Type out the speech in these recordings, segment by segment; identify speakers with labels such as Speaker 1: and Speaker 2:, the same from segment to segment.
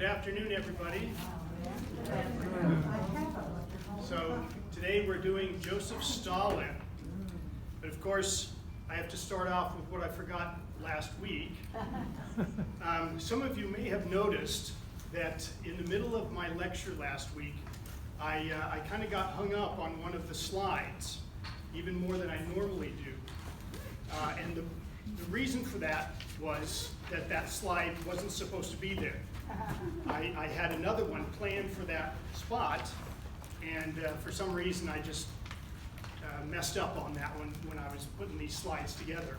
Speaker 1: Good afternoon, everybody. So today we're doing Joseph Stalin. But of course, I have to start off with what I forgot last week. Some of you may have noticed that in the middle of my lecture last week, I kind of got hung up on one of the slides, even more than I normally do. And the reason for that was that slide wasn't supposed to be there. I had another one planned for that spot, and for some reason I just messed up on that one when I was putting these slides together.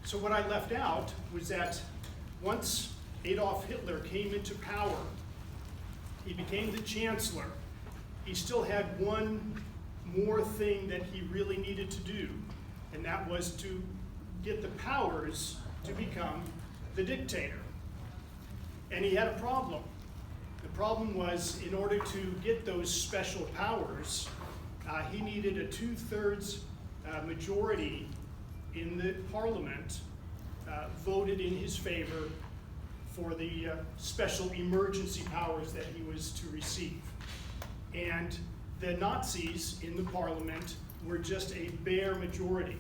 Speaker 1: So what I left out was that once Adolf Hitler came into power, he became the chancellor. He still had one more thing that he really needed to do, and that was to get the powers to become the dictator. And he had a problem. The problem was, in order to get those special powers, he needed a 2/3 majority in the parliament voted in his favor for the special emergency powers that he was to receive. And the Nazis in the parliament were just a bare majority,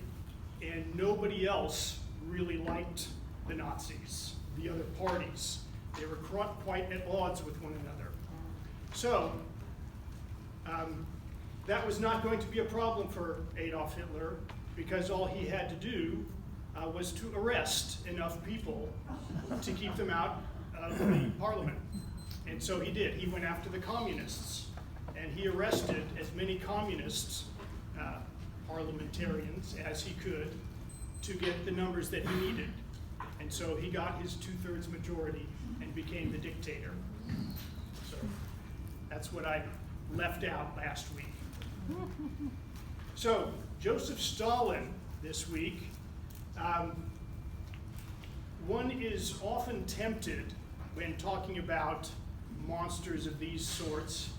Speaker 1: and nobody else really liked the Nazis, the other parties. They were quite at odds with one another. So that was not going to be a problem for Adolf Hitler, because all he had to do was to arrest enough people to keep them out of the parliament. And so he did. He went after the communists, and he arrested as many communists, parliamentarians, as he could to get the numbers that he needed. And so he got his 2/3 majority and became the dictator. So that's what I left out last week. So Joseph Stalin this week. One is often tempted when talking about monsters of these sorts.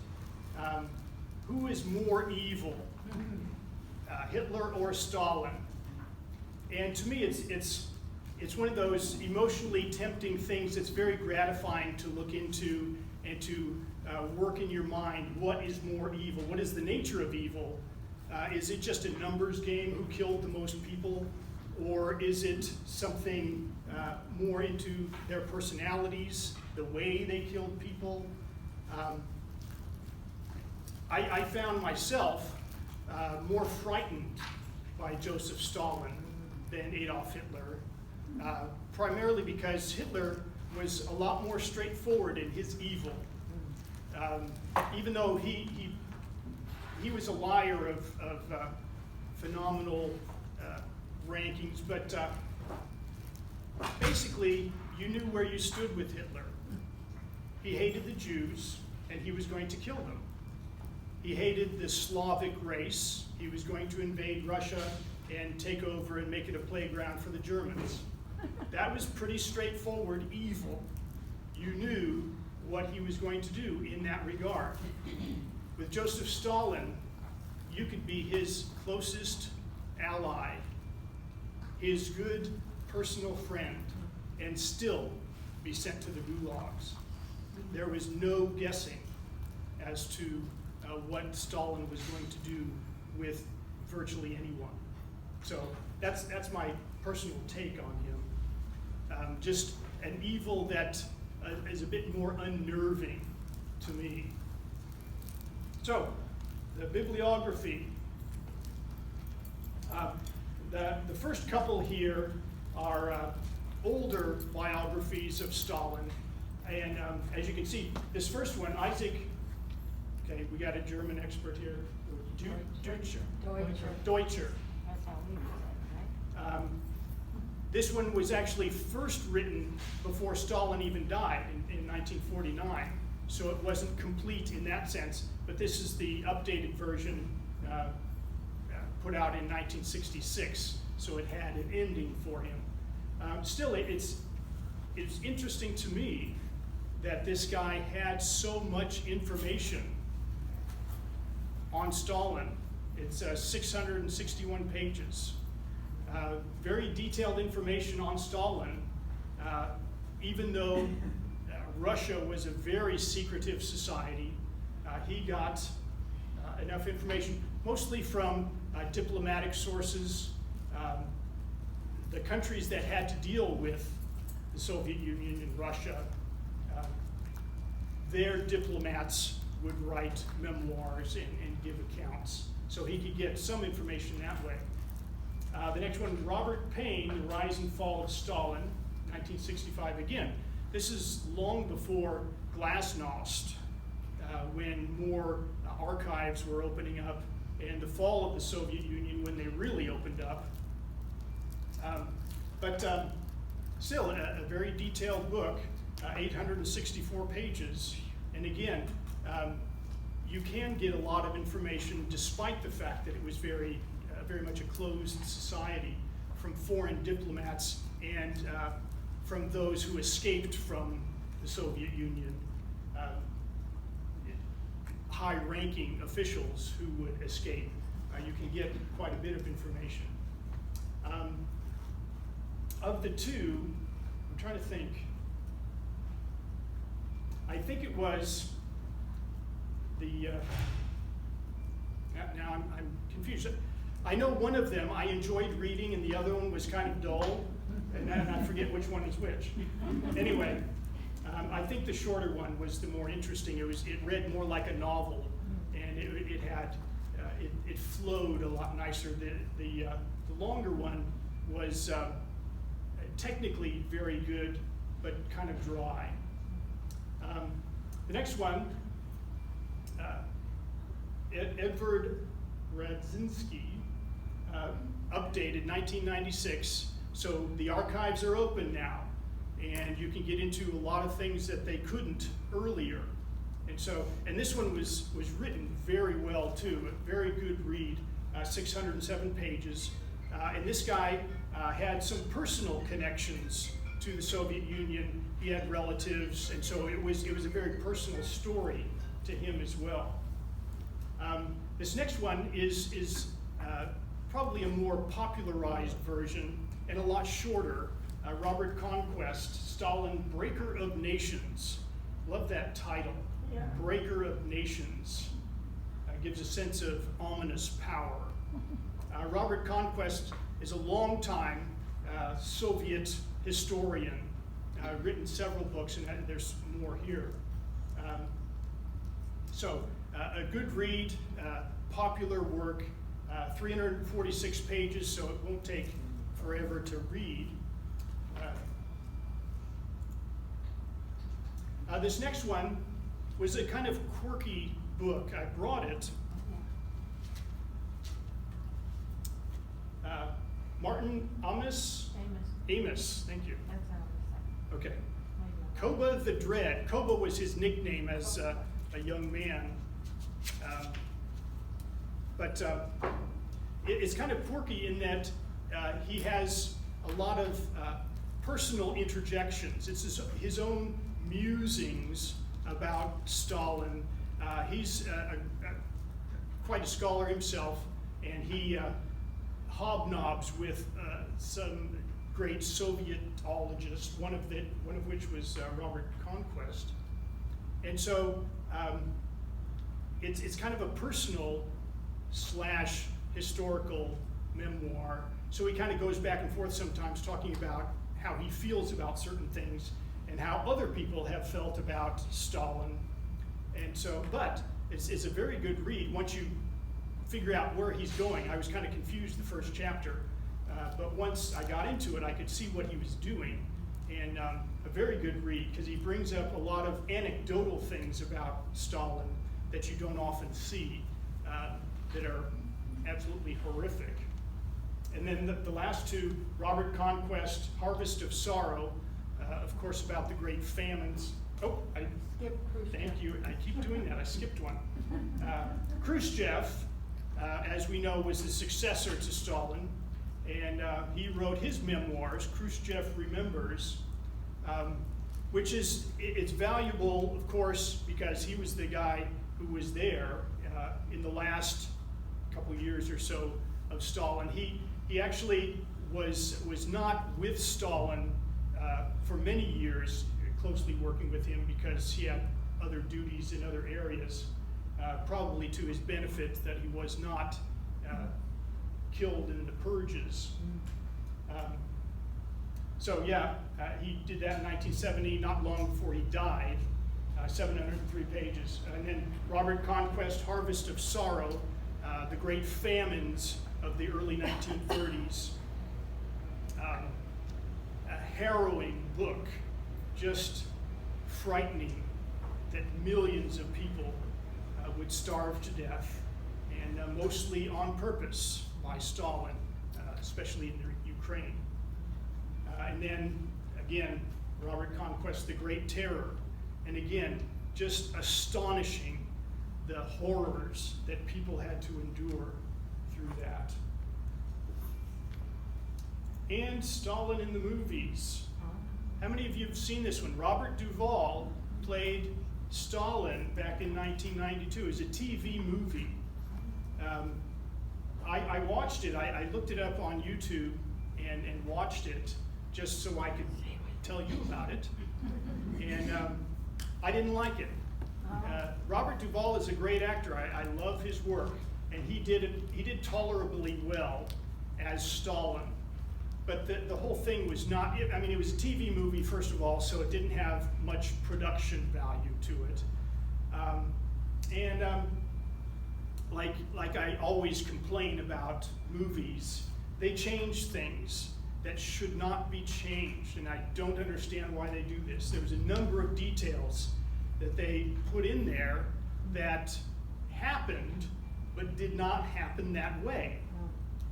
Speaker 1: Who is more evil, Hitler or Stalin? And to me, it's one of those emotionally tempting things that's very gratifying to look into and to work in your mind. What is more evil? What is the nature of evil? Is it just a numbers game, who killed the most people? Or is it something more into their personalities, the way they killed people? I found myself more frightened by Joseph Stalin than Adolf Hitler, primarily because Hitler was a lot more straightforward in his evil. Even though he was a liar of phenomenal rankings, but basically you knew where you stood with Hitler. He hated the Jews, and he was going to kill them. He hated the Slavic race. He was going to invade Russia and take over and make it a playground for the Germans. That was pretty straightforward evil. You knew what he was going to do in that regard. With Joseph Stalin, you could be his closest ally, his good personal friend, and still be sent to the gulags. There was no guessing as to what Stalin was going to do with virtually anyone. So that's my personal take on him. Just an evil that is a bit more unnerving to me. So, the bibliography. The first couple here are older biographies of Stalin. And as you can see, this first one, Isaac, okay, we got a German expert here. Deutscher.
Speaker 2: That's how we do it, right?
Speaker 1: This one was actually first written before Stalin even died in 1949, so it wasn't complete in that sense, but this is the updated version put out in 1966, so it had an ending for him. Still, it's interesting to me that this guy had so much information on Stalin. It's 661 pages. Very detailed information on Stalin, even though Russia was a very secretive society. He got enough information, mostly from diplomatic sources. The countries that had to deal with the Soviet Union and Russia, their diplomats would write memoirs and give accounts. So he could get some information that way. The next one, Robert Payne, The Rise and Fall of Stalin, 1965. Again, this is long before Glasnost, when more archives were opening up, and the fall of the Soviet Union when they really opened up. But still, a very detailed book, 864 pages. And again, you can get a lot of information despite the fact that it was very much a closed society, from foreign diplomats and from those who escaped from the Soviet Union, high-ranking officials who would escape. You can get quite a bit of information. Of the two, I'm trying to think. I think it was the, now I'm confused. I know one of them I enjoyed reading and the other one was kind of dull, and I forget which one is which. Anyway, I think the shorter one was the more interesting. It read more like a novel, and it flowed a lot nicer. The longer one was technically very good, but kind of dry. The next one, Edward Radzinski, updated 1996. So the archives are open now, and you can get into a lot of things that they couldn't earlier. And this one was written very well too, a very good read, 607 pages. And this guy had some personal connections to the Soviet Union. He had relatives, and so it was a very personal story to him as well. This next one is probably a more popularized version and a lot shorter. Robert Conquest, Stalin, Breaker of Nations. Love that title, yeah. Breaker of Nations. Gives a sense of ominous power. Robert Conquest is a longtime Soviet historian, written several books, and there's more here. So a good read, popular work, 346 pages, so it won't take forever to read. This next one was a kind of quirky book. I brought it. Martin Amos? Amos, thank you. Okay. Koba the Dread. Koba was his nickname as a young man. But it's kind of quirky in that he has a lot of personal interjections. It's his own musings about Stalin. He's quite a scholar himself, and he hobnobs with some great Sovietologists, one of which was Robert Conquest. And so it's kind of a personal / historical memoir. So he kind of goes back and forth sometimes talking about how he feels about certain things and how other people have felt about Stalin. And so, but it's a very good read once you figure out where he's going. I was kind of confused the first chapter, but once I got into it, I could see what he was doing. And a very good read, because he brings up a lot of anecdotal things about Stalin that you don't often see, that are absolutely horrific. And then the last two, Robert Conquest, Harvest of Sorrow, of course about the great famines. Oh, thank you, I keep doing that, I skipped one. Khrushchev, as we know, was the successor to Stalin, and he wrote his memoirs, Khrushchev Remembers, which it's valuable, of course, because he was the guy who was there in the last couple years or so of Stalin. He actually was not with Stalin for many years, closely working with him because he had other duties in other areas, probably to his benefit that he was not killed in the purges. So yeah, he did that in 1970, not long before he died, 703 pages. And then Robert Conquest, Harvest of Sorrow, the great famines of the early 1930s. A harrowing book, just frightening that millions of people would starve to death, and mostly on purpose by Stalin, especially in Ukraine. And then, again, Robert Conquest, The Great Terror. And again, just astonishing the horrors that people had to endure through that. And Stalin in the movies. How many of you have seen this one? Robert Duvall played Stalin back in 1992. It was a TV movie. I watched it. I looked it up on YouTube and watched it just so I could tell you about it. And I didn't like it. Robert Duvall is a great actor. I love his work, and he did tolerably well as Stalin. But the whole thing was not, I mean, it was a TV movie, first of all, so it didn't have much production value to it. Like I always complain about movies, they change things that should not be changed, and I don't understand why they do this. There was a number of details that they put in there that happened, but did not happen that way.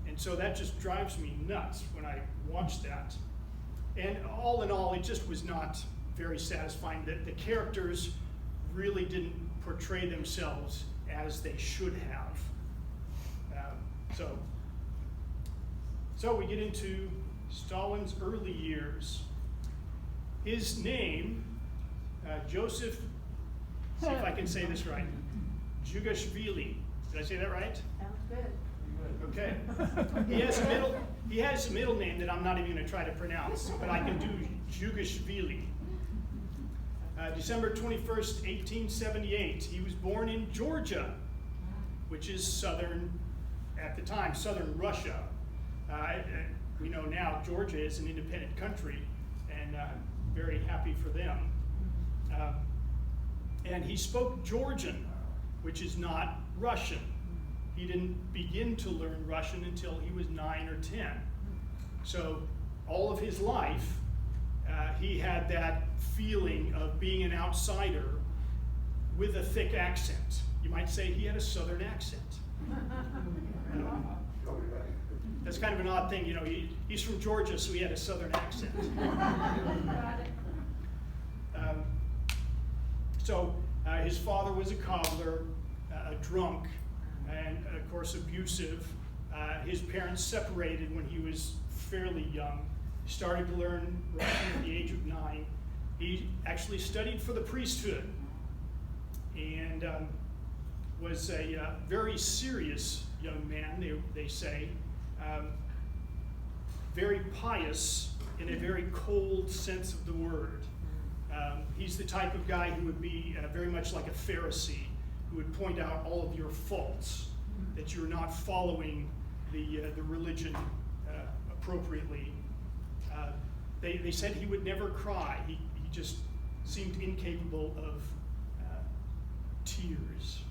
Speaker 1: And so that just drives me nuts when I watch that. And all in all, it just was not very satisfying. The characters really didn't portray themselves as they should have. So we get into Stalin's early years. His name, Joseph, see if I can say this right, Jugashvili. Did I say that right?
Speaker 2: Sounds good.
Speaker 1: Okay. He has a middle name that I'm not even going to try to pronounce, but I can do Jugashvili. December 21st, 1878. He was born in Georgia, which is at the time, southern Russia. We know now Georgia is an independent country, and very happy for them. And he spoke Georgian, which is not Russian. He didn't begin to learn Russian until he was 9 or 10. So all of his life, he had that feeling of being an outsider with a thick accent. You might say he had a southern accent. That's kind of an odd thing, you know, he's from Georgia, so he had a southern accent. His father was a cobbler, a drunk, and of course abusive. His parents separated when he was fairly young. He started to learn Russian at the age of 9. He actually studied for the priesthood and was a very serious young man, they say. Very pious in a very cold sense of the word. He's the type of guy who would be very much like a Pharisee, who would point out all of your faults, that you're not following the religion appropriately. They said he would never cry. He just seemed incapable of tears.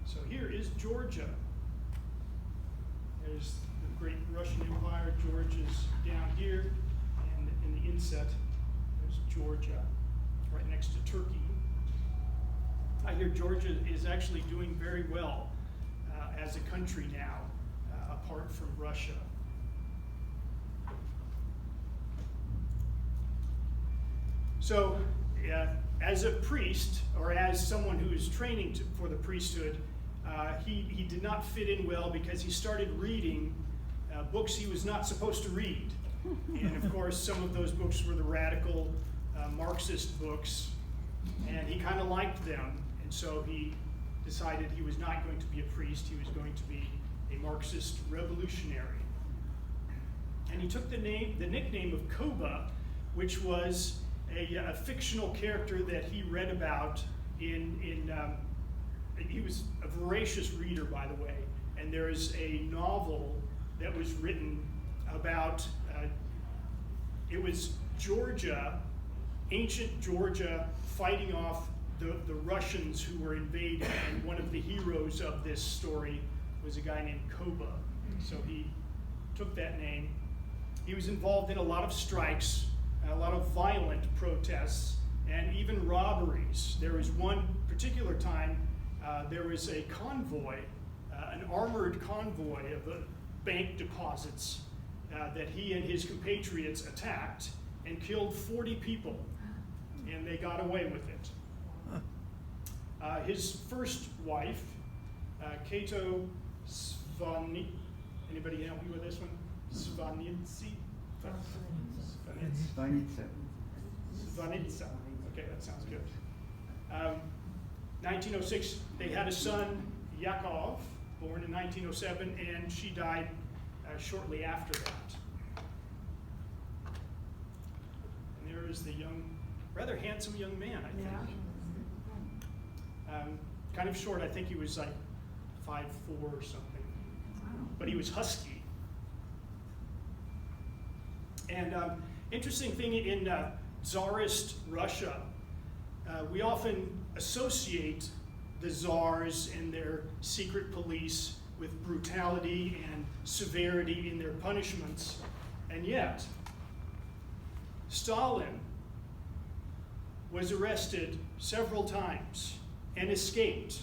Speaker 1: So here is Georgia. There's the great Russian Empire. Georgia's down here, and in the inset, there's Georgia, right next to Turkey. I hear Georgia is actually doing very well as a country now, apart from Russia. So, as a priest, or as someone who is training for the priesthood, he did not fit in well because he started reading books he was not supposed to read. And of course, some of those books were the radical Marxist books, and he kind of liked them. And so he decided he was not going to be a priest, he was going to be a Marxist revolutionary. And he took the nickname of Koba, which was a fictional character that he read about he was a voracious reader, by the way, and there is a novel that was written about, it was Georgia, ancient Georgia, fighting off the Russians who were invading, and one of the heroes of this story was a guy named Koba. So he took that name. He was involved in a lot of strikes, a lot of violent protests, and even robberies. There was one particular time, there was a convoy, an armored convoy of bank deposits that he and his compatriots attacked and killed 40 people, and they got away with it. His first wife, Kato Svani, anybody help me with this one? Svanitsa. Okay, that sounds good. 1906, they had a son, Yakov, born in 1907, and she died shortly after that. And there is the young, rather handsome young man, I think.
Speaker 2: Yeah.
Speaker 1: Kind of short, I think he was like 5'4" or something. But he was husky. And interesting thing in Tsarist Russia, we often associate the czars and their secret police with brutality and severity in their punishments. And yet, Stalin was arrested several times and escaped.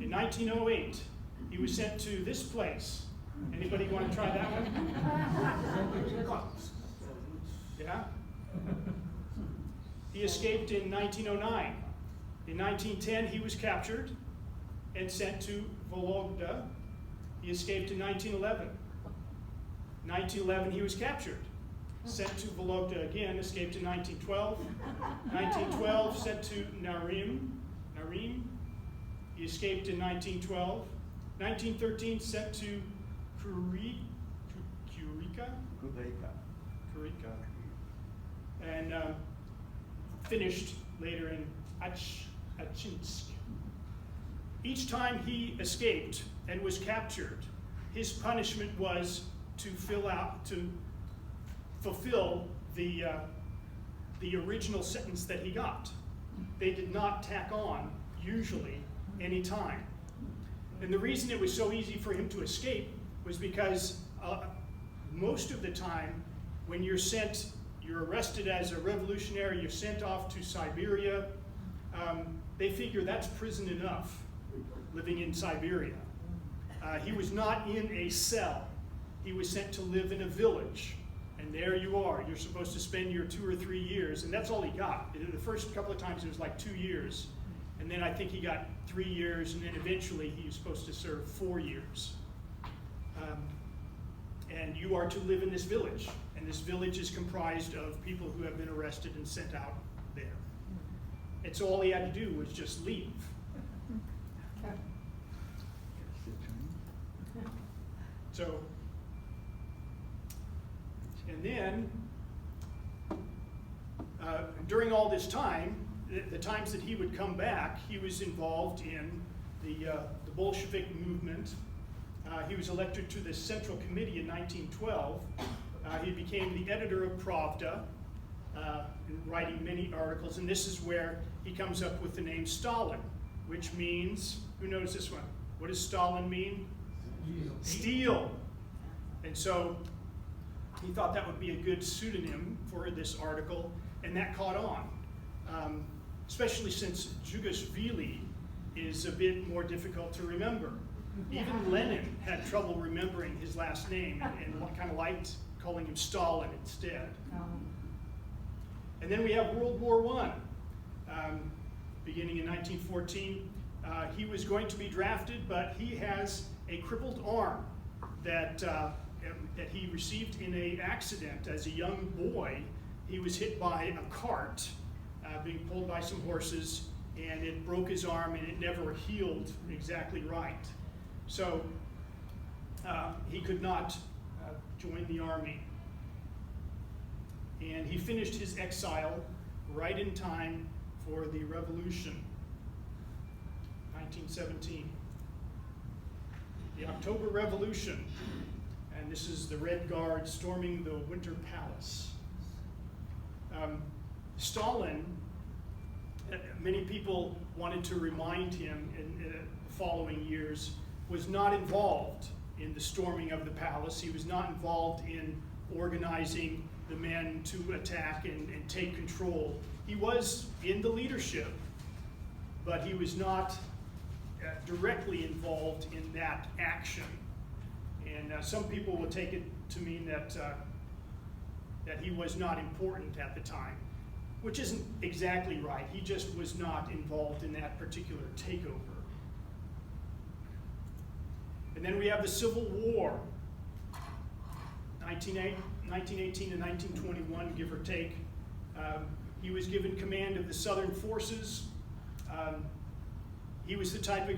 Speaker 1: In 1908, he was sent to this place. Anybody want to try that one? Yeah? He escaped in 1909. In 1910, he was captured and sent to Vologda. He escaped in 1911. 1911, he was captured, sent to Vologda again, escaped in 1912. 1912, sent to Narim. He escaped in 1912. 1913, sent to Kurika, and finished later in Achinsk. Each time he escaped and was captured, his punishment was to fulfill the original sentence that he got. They did not tack on, usually, any time. And the reason it was so easy for him to escape was because most of the time, when you're arrested as a revolutionary, you're sent off to Siberia, they figure that's prison enough, living in Siberia. He was not in a cell. He was sent to live in a village. And there you are. You're supposed to spend your 2 or 3 years, and that's all he got. The first couple of times it was like 2 years. And then I think he got 3 years, and then eventually he was supposed to serve 4 years. And you are to live in this village. And this village is comprised of people who have been arrested and sent out there. And so all he had to do was just leave. So, and then, during all this time, the times that he would come back, he was involved in the Bolshevik movement. He was elected to the Central Committee in 1912. He became the editor of Pravda, writing many articles, and this is where he comes up with the name Stalin, which means, who knows this one? What does Stalin mean? Steel. And so he thought that would be a good pseudonym for this article, and that caught on. Especially since Jugashvili is a bit more difficult to remember. Even Lenin had trouble remembering his last name and kind of liked calling him Stalin instead. And then we have World War I. Beginning in 1914, he was going to be drafted, but he has a crippled arm that he received in an accident as a young boy. He was hit by a cart being pulled by some horses, and it broke his arm, and it never healed exactly right. So he could not join the army. and he finished his exile right in time for the revolution, 1917. The October Revolution, and this is the Red Guard storming the Winter Palace. Stalin, many people wanted to remind him in the following years, was not involved in the storming of the palace. He was not involved in organizing the men to attack and take control. He was in the leadership, but he was not directly involved in that action. And some people will take it to mean that he was not important at the time, which isn't exactly right. He just was not involved in that particular takeover. And then we have the Civil War, 1918 to 1921, give or take. He was given command of the Southern forces. He was the type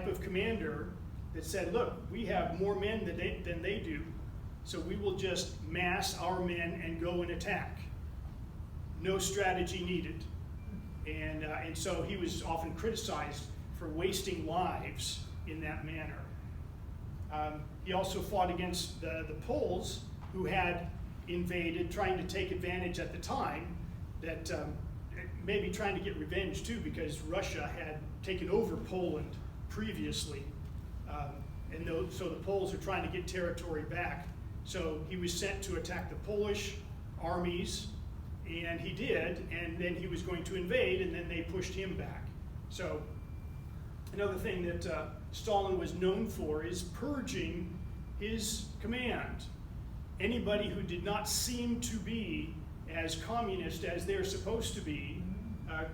Speaker 1: of commander that said, look, we have more men than they do, so we will just mass our men and go and attack. No strategy needed. And so he was often criticized for wasting lives in that manner. He also fought against the Poles, who had invaded, trying to take advantage at the time, that maybe trying to get revenge too, because Russia had taken over Poland previously. So the Poles are trying to get territory back. So he was sent to attack the Polish armies, and he did, and then he was going to invade, and then they pushed him back. So another thing that Stalin was known for is purging his command. Anybody who did not seem to be as communist as they're supposed to be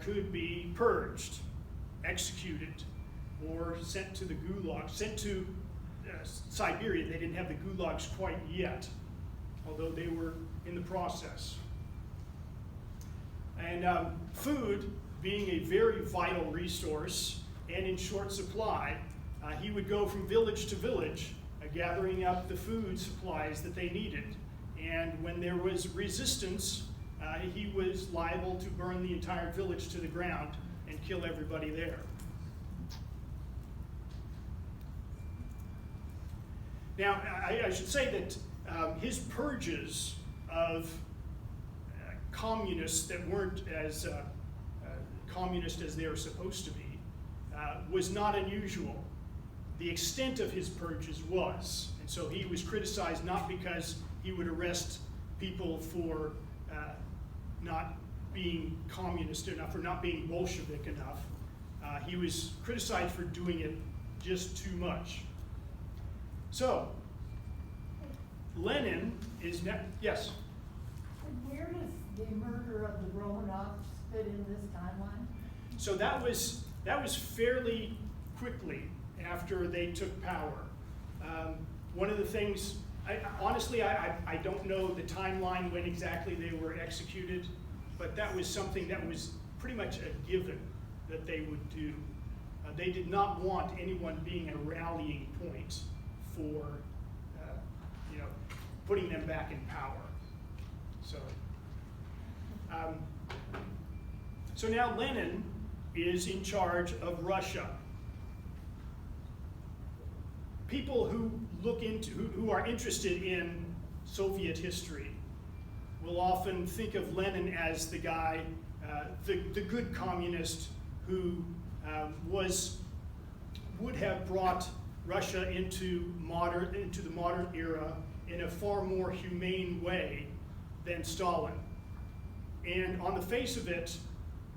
Speaker 1: could be purged, executed, or sent to the gulag, sent to Siberia. They didn't have the gulags quite yet, although they were in the process. And food being a very vital resource and in short supply, he would go from village to village, gathering up the food supplies that they needed. And when there was resistance, he was liable to burn the entire village to the ground and kill everybody there. Now, I should say that his purges of communists that weren't as communist as they were supposed to be was not unusual. The extent of his purges was, and so he was criticized not because he would arrest people for not being communist enough or not being Bolshevik enough. He was criticized for doing it just too much. So, Lenin is yes?
Speaker 3: Where does the murder of the Romanovs fit in this timeline?
Speaker 1: So that was fairly quickly after they took power. One of the things, honestly, I don't know the timeline when exactly they were executed, but that was something that was pretty much a given that they would do. They did not want anyone being a rallying point for putting them back in power. So now Lenin is in charge of Russia. People who who are interested in Soviet history will often think of Lenin as the guy, the good communist who would have brought Russia into the modern era in a far more humane way than Stalin. And on the face of it,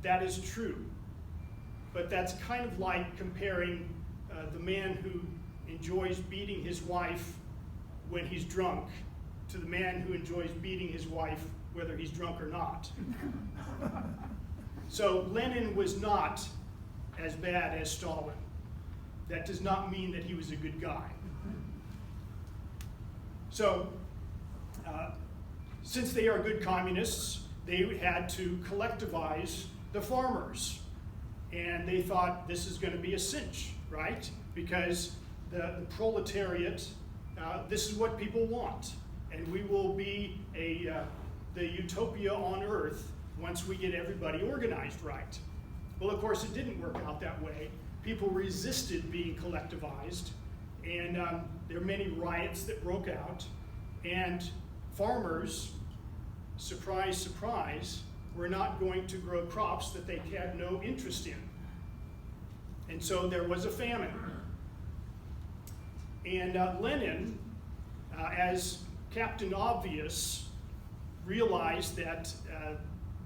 Speaker 1: that is true. But that's kind of like comparing the man who enjoys beating his wife when he's drunk to the man who enjoys beating his wife whether he's drunk or not. So Lenin was not as bad as Stalin. That does not mean that he was a good guy. So, since they are good communists, they had to collectivize the farmers. And they thought this is going to be a cinch, right? Because the proletariat, this is what people want. And we will be the utopia on earth once we get everybody organized right. Well, of course, it didn't work out that way. People resisted being collectivized, and there were many riots that broke out, and farmers, surprise, surprise, were not going to grow crops that they had no interest in. And so there was a famine. And Lenin, as Captain Obvious, realized that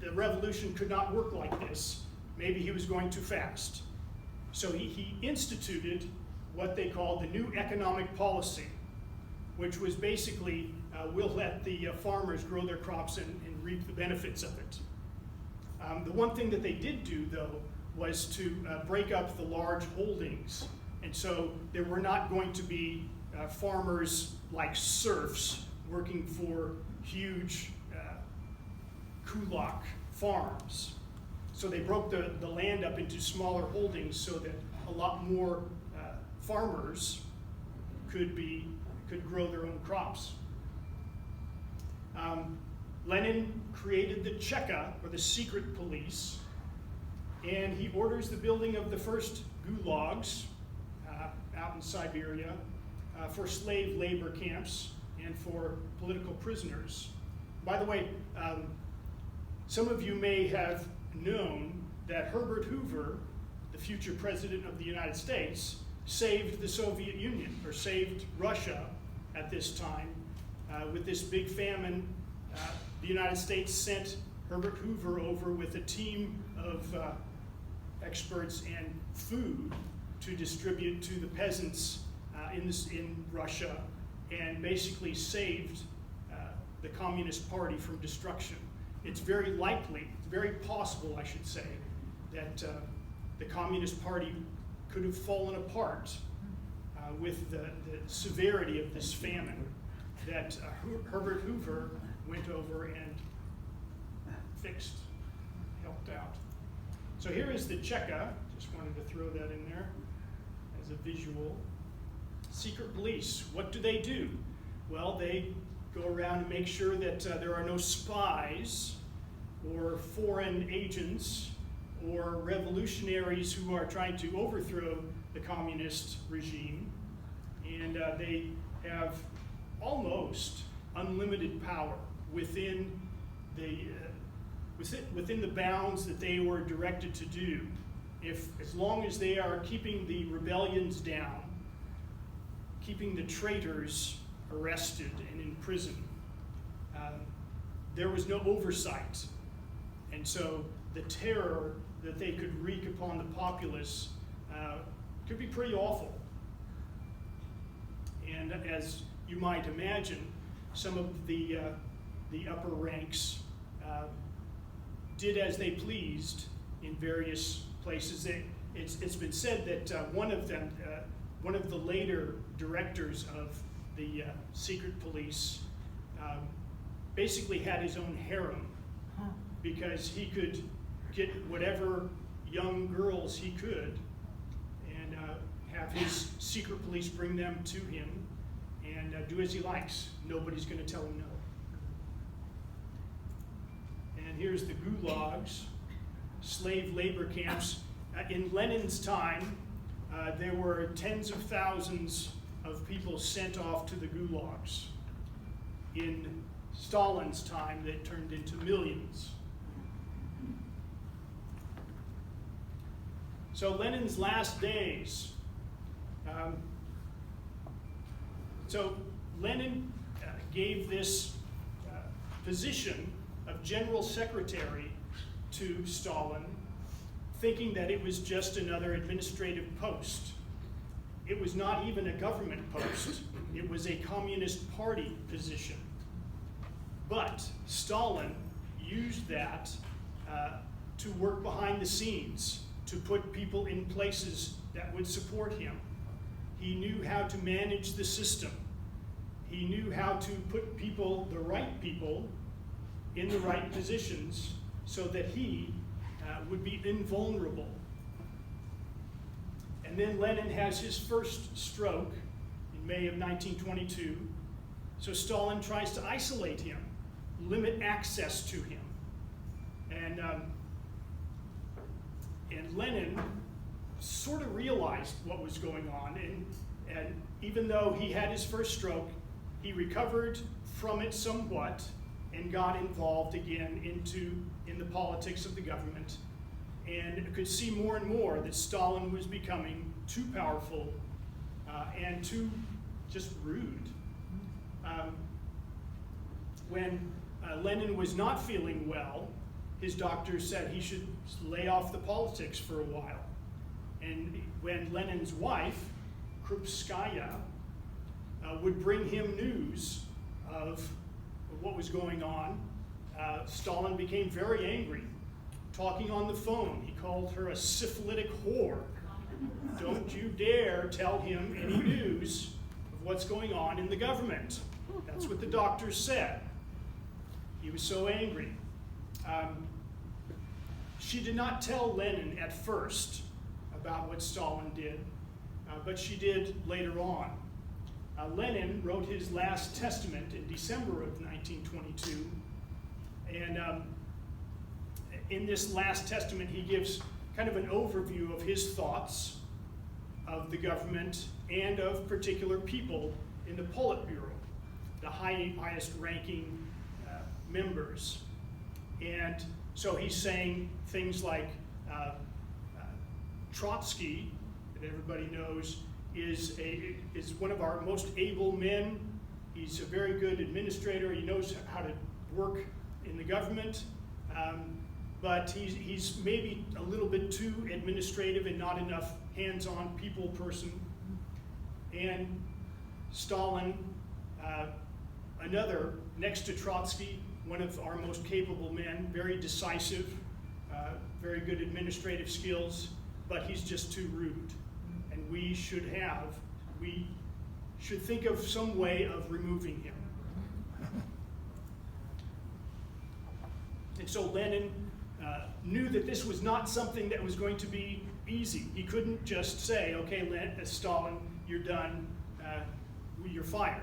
Speaker 1: the revolution could not work like this. Maybe he was going too fast. So he instituted what they called the new economic policy, which was basically, we'll let the farmers grow their crops and reap the benefits of it. The one thing that they did do, though, was to break up the large holdings. And so there were not going to be farmers like serfs working for huge kulak farms. So they broke the land up into smaller holdings so that a lot more farmers could grow their own crops. Lenin created the Cheka, or the secret police, and he orders the building of the first gulags out in Siberia for slave labor camps and for political prisoners. By the way, some of you may have known that Herbert Hoover, the future president of the United States, saved the Soviet Union, or saved Russia at this time. With this big famine, the United States sent Herbert Hoover over with a team of experts and food to distribute to the peasants in Russia, and basically saved the Communist Party from destruction. It's very likely, very possible, I should say, that the Communist Party could have fallen apart with the severity of this famine that Herbert Hoover went over and fixed, helped out. So here is the Cheka. Just wanted to throw that in there as a visual. Secret police, what do? Well, they go around and make sure that there are no spies or foreign agents or revolutionaries who are trying to overthrow the communist regime. And they have almost unlimited power within the bounds that they were directed to do. As long as they are keeping the rebellions down, keeping the traitors arrested and in prison, there was no oversight. And so the terror that they could wreak upon the populace could be pretty awful. And as you might imagine, some of the upper ranks did as they pleased in various places. It's been said that one of the later directors of the secret police basically had his own harem, because he could get whatever young girls he could and have his secret police bring them to him and do as he likes. Nobody's going to tell him no. And here's the gulags, slave labor camps. In Lenin's time, there were tens of thousands of people sent off to the gulags. In Stalin's time, that turned into millions. So Lenin's last days. So Lenin gave this position of general secretary to Stalin, thinking that it was just another administrative post. It was not even a government post. It was a Communist Party position. But Stalin used that to work behind the scenes, to put people in places that would support him. He knew how to manage the system. He knew how to put people, the right people, in the right positions so that he would be invulnerable. And then Lenin has his first stroke in May of 1922. So Stalin tries to isolate him. limit access to him. And Lenin sort of realized what was going on, and even though he had his first stroke, he recovered from it somewhat and got involved again in the politics of the government, and could see more and more that Stalin was becoming too powerful and too just rude. When Lenin was not feeling well, his doctor said he should lay off the politics for a while. And when Lenin's wife, Krupskaya, would bring him news of what was going on, Stalin became very angry. Talking on the phone, he called her a syphilitic whore. Don't you dare tell him any news of what's going on in the government. That's what the doctors said. He was so angry. She did not tell Lenin at first about what Stalin did, but she did later on. Lenin wrote his last testament in December of 1922, and in this last testament he gives kind of an overview of his thoughts of the government and of particular people in the Politburo, the highest ranking members. And so he's saying things like Trotsky, that everybody knows, is one of our most able men. He's a very good administrator. He knows how to work in the government, but he's maybe a little bit too administrative and not enough hands-on people person. And Stalin, another, next to Trotsky, one of our most capable men, very decisive, very good administrative skills, but he's just too rude. And we should think of some way of removing him. And so Lenin knew that this was not something that was going to be easy. He couldn't just say, okay, Stalin, you're done, you're fired.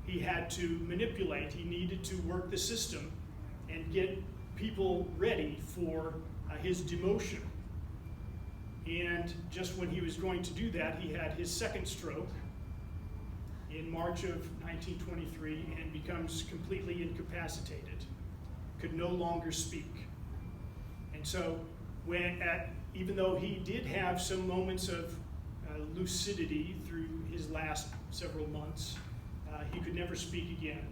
Speaker 1: He had to manipulate. He needed to work the system and get people ready for his demotion. And just when he was going to do that, he had his second stroke in March of 1923 and becomes completely incapacitated, could no longer speak. And so even though he did have some moments of lucidity through his last several months, he could never speak again.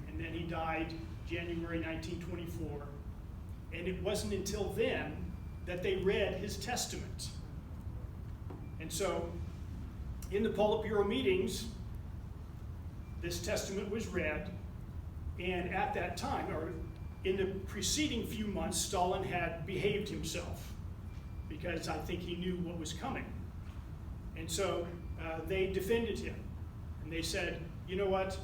Speaker 1: And then he died January 1924. And it wasn't until then that they read his testament. And so in the Politburo meetings, this testament was read, and at that time, or in the preceding few months, Stalin had behaved himself because I think he knew what was coming. And so they defended him, and they said, you know what,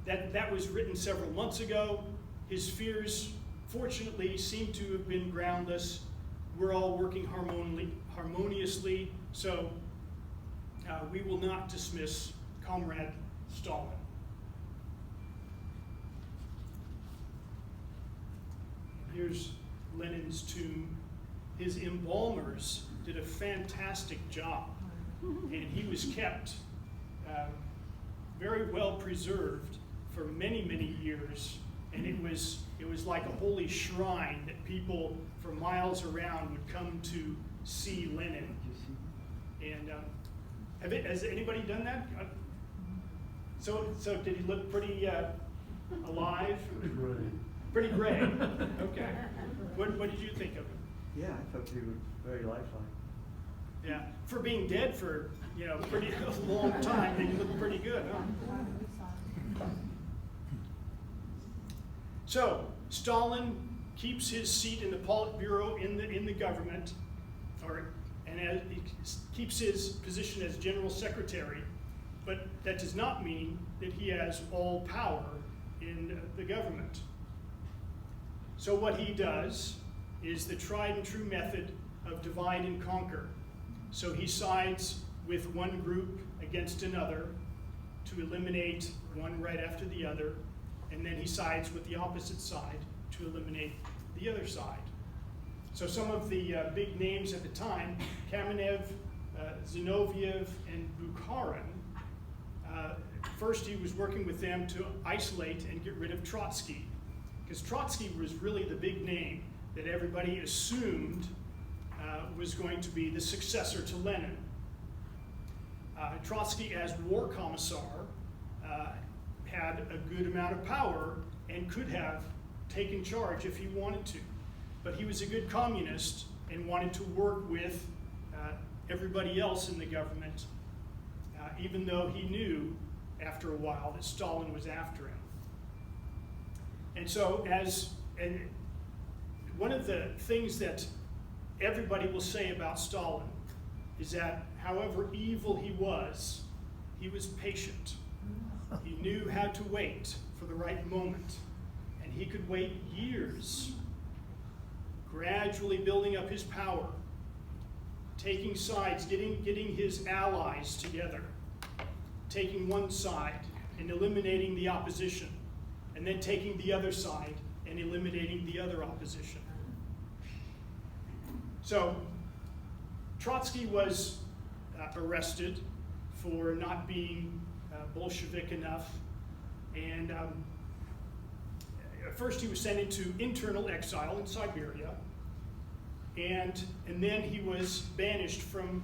Speaker 1: that was written several months ago. His fears, fortunately, seem to have been groundless. We're all working harmoniously, so we will not dismiss Comrade Stalin. Here's Lenin's tomb. His embalmers did a fantastic job, and he was kept very well preserved for many, many years. And it was like a holy shrine that people from miles around would come to see Lenin. And has anybody done that? So did he look pretty alive?
Speaker 4: Pretty gray.
Speaker 1: Pretty gray. Okay. What did you think of him?
Speaker 4: Yeah, I thought he was very lifelike.
Speaker 1: Yeah, for being dead for pretty a long time, they look pretty good, huh? So Stalin keeps his seat in the Politburo in the government, and he keeps his position as general secretary, but that does not mean that he has all power in the government. So what he does is the tried and true method of divide and conquer. So he sides with one group against another to eliminate one right after the other. and then he sides with the opposite side to eliminate the other side. So some of the big names at the time, Kamenev, Zinoviev, and Bukharin, first he was working with them to isolate and get rid of Trotsky, because Trotsky was really the big name that everybody assumed was going to be the successor to Lenin. Trotsky, as war commissar, had a good amount of power and could have taken charge if he wanted to. But he was a good communist and wanted to work with everybody else in the government, even though he knew after a while that Stalin was after him. And so one of the things that everybody will say about Stalin is that however evil he was patient. He knew how to wait for the right moment, and he could wait years, gradually building up his power, taking sides, getting his allies together, taking one side and eliminating the opposition, and then taking the other side and eliminating the other opposition. So Trotsky was arrested for not being Bolshevik enough, and first he was sent into internal exile in Siberia, and then he was banished from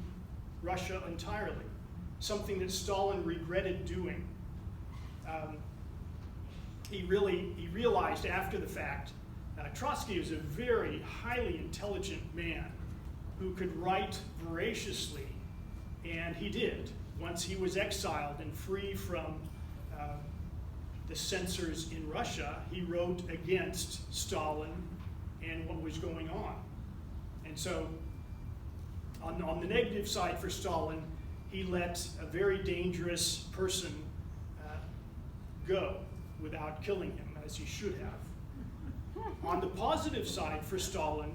Speaker 1: Russia entirely, something that Stalin regretted doing. He realized after the fact, Trotsky was a very highly intelligent man who could write voraciously, and he did. Once he was exiled and free from the censors in Russia, he wrote against Stalin and what was going on. And so, on the negative side for Stalin, he let a very dangerous person go without killing him, as he should have. On the positive side for Stalin,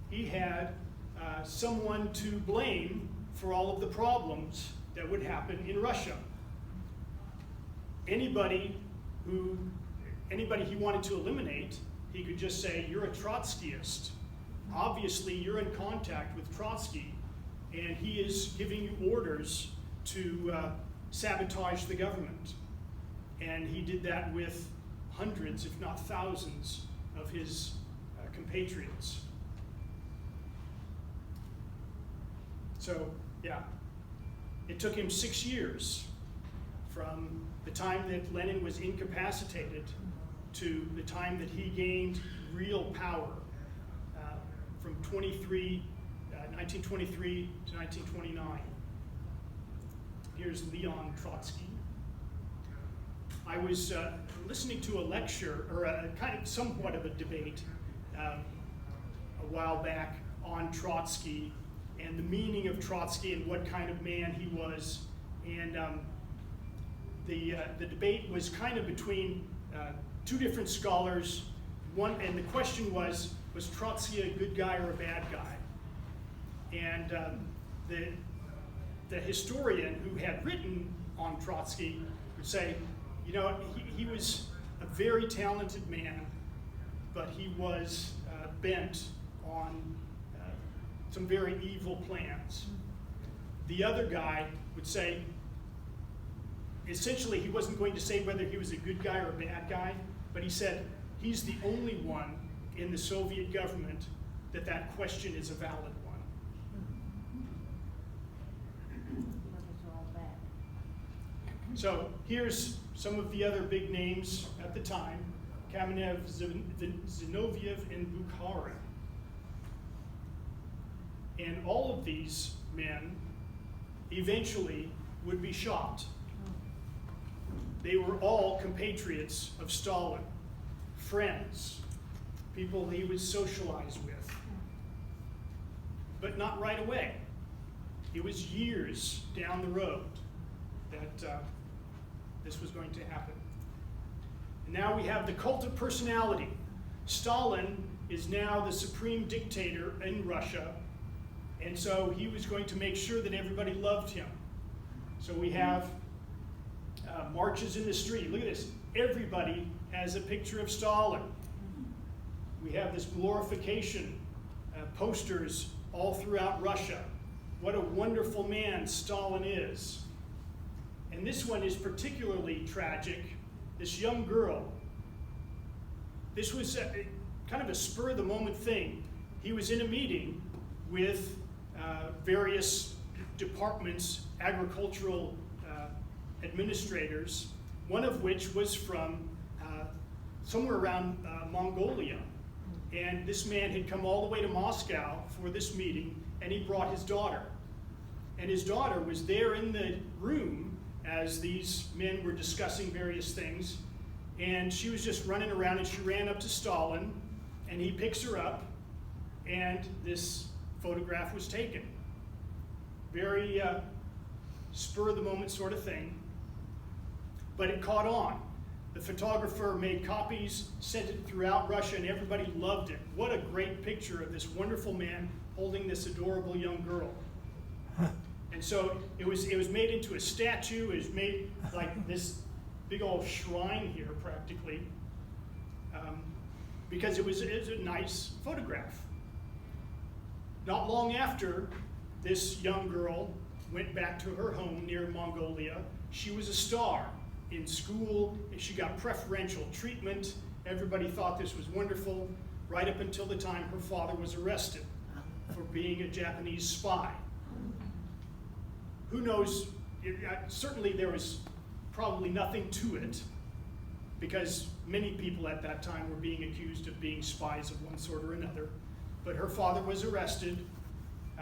Speaker 1: he had someone to blame for all of the problems that would happen in Russia. Anybody he wanted to eliminate, he could just say, "You're a Trotskyist. Obviously, you're in contact with Trotsky, and he is giving you orders to sabotage the government." And he did that with hundreds, if not thousands, of his compatriots. So, yeah, it took him 6 years from the time that Lenin was incapacitated to the time that he gained real power, from 1923 to 1929. Here's Leon Trotsky. I was listening to a lecture, or a kind of somewhat of a debate a while back on Trotsky and the meaning of Trotsky and what kind of man he was. And the debate was kind of between two different scholars. And the question was Trotsky a good guy or a bad guy? And the historian who had written on Trotsky would say, you know, he was a very talented man, but he was bent on some very evil plans. The other guy would say, essentially he wasn't going to say whether he was a good guy or a bad guy, but he said he's the only one in the Soviet government that question is a valid one. So here's some of the other big names at the time: Kamenev, Zinoviev, and Bukharin. And all of these men eventually would be shot. They were all compatriots of Stalin, friends, people he would socialize with. But not right away. It was years down the road that this was going to happen. And now we have the cult of personality. Stalin is now the supreme dictator in Russia, and so he was going to make sure that everybody loved him. So we have marches in the street. Look at this. Everybody has a picture of Stalin. We have this glorification, posters all throughout Russia. What a wonderful man Stalin is. And this one is particularly tragic. This young girl. This was kind of a spur-of-the-moment thing. He was in a meeting with various departments, agricultural administrators, one of which was from somewhere around Mongolia. And this man had come all the way to Moscow for this meeting, and he brought his daughter. And his daughter was there in the room as these men were discussing various things. And she was just running around, and she ran up to Stalin, and he picks her up, and this photograph was taken. Very spur-of-the-moment sort of thing. But it caught on. The photographer made copies, sent it throughout Russia, and everybody loved it. What a great picture of this wonderful man holding this adorable young girl. And so it was made into a statue. It was made like this big old shrine here, practically, because it was a nice photograph. Not long after this young girl went back to her home near Mongolia, she was a star in school. She got preferential treatment. Everybody thought this was wonderful, right up until the time her father was arrested for being a Japanese spy. Who knows? Certainly there was probably nothing to it, because many people at that time were being accused of being spies of one sort or another. But her father was arrested,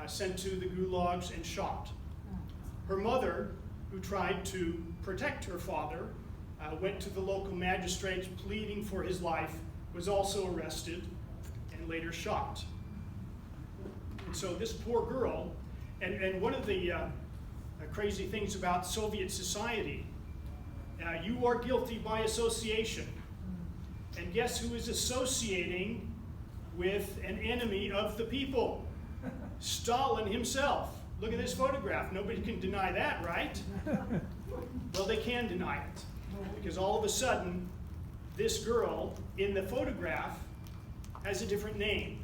Speaker 1: sent to the gulags, and shot. Her mother, who tried to protect her father, went to the local magistrates pleading for his life, was also arrested and later shot. And so this poor girl, and one of the crazy things about Soviet society, you are guilty by association. And guess who is associating with an enemy of the people? Stalin himself. Look at this photograph. Nobody can deny that, right? Well, they can deny it. Because all of a sudden, this girl in the photograph has a different name.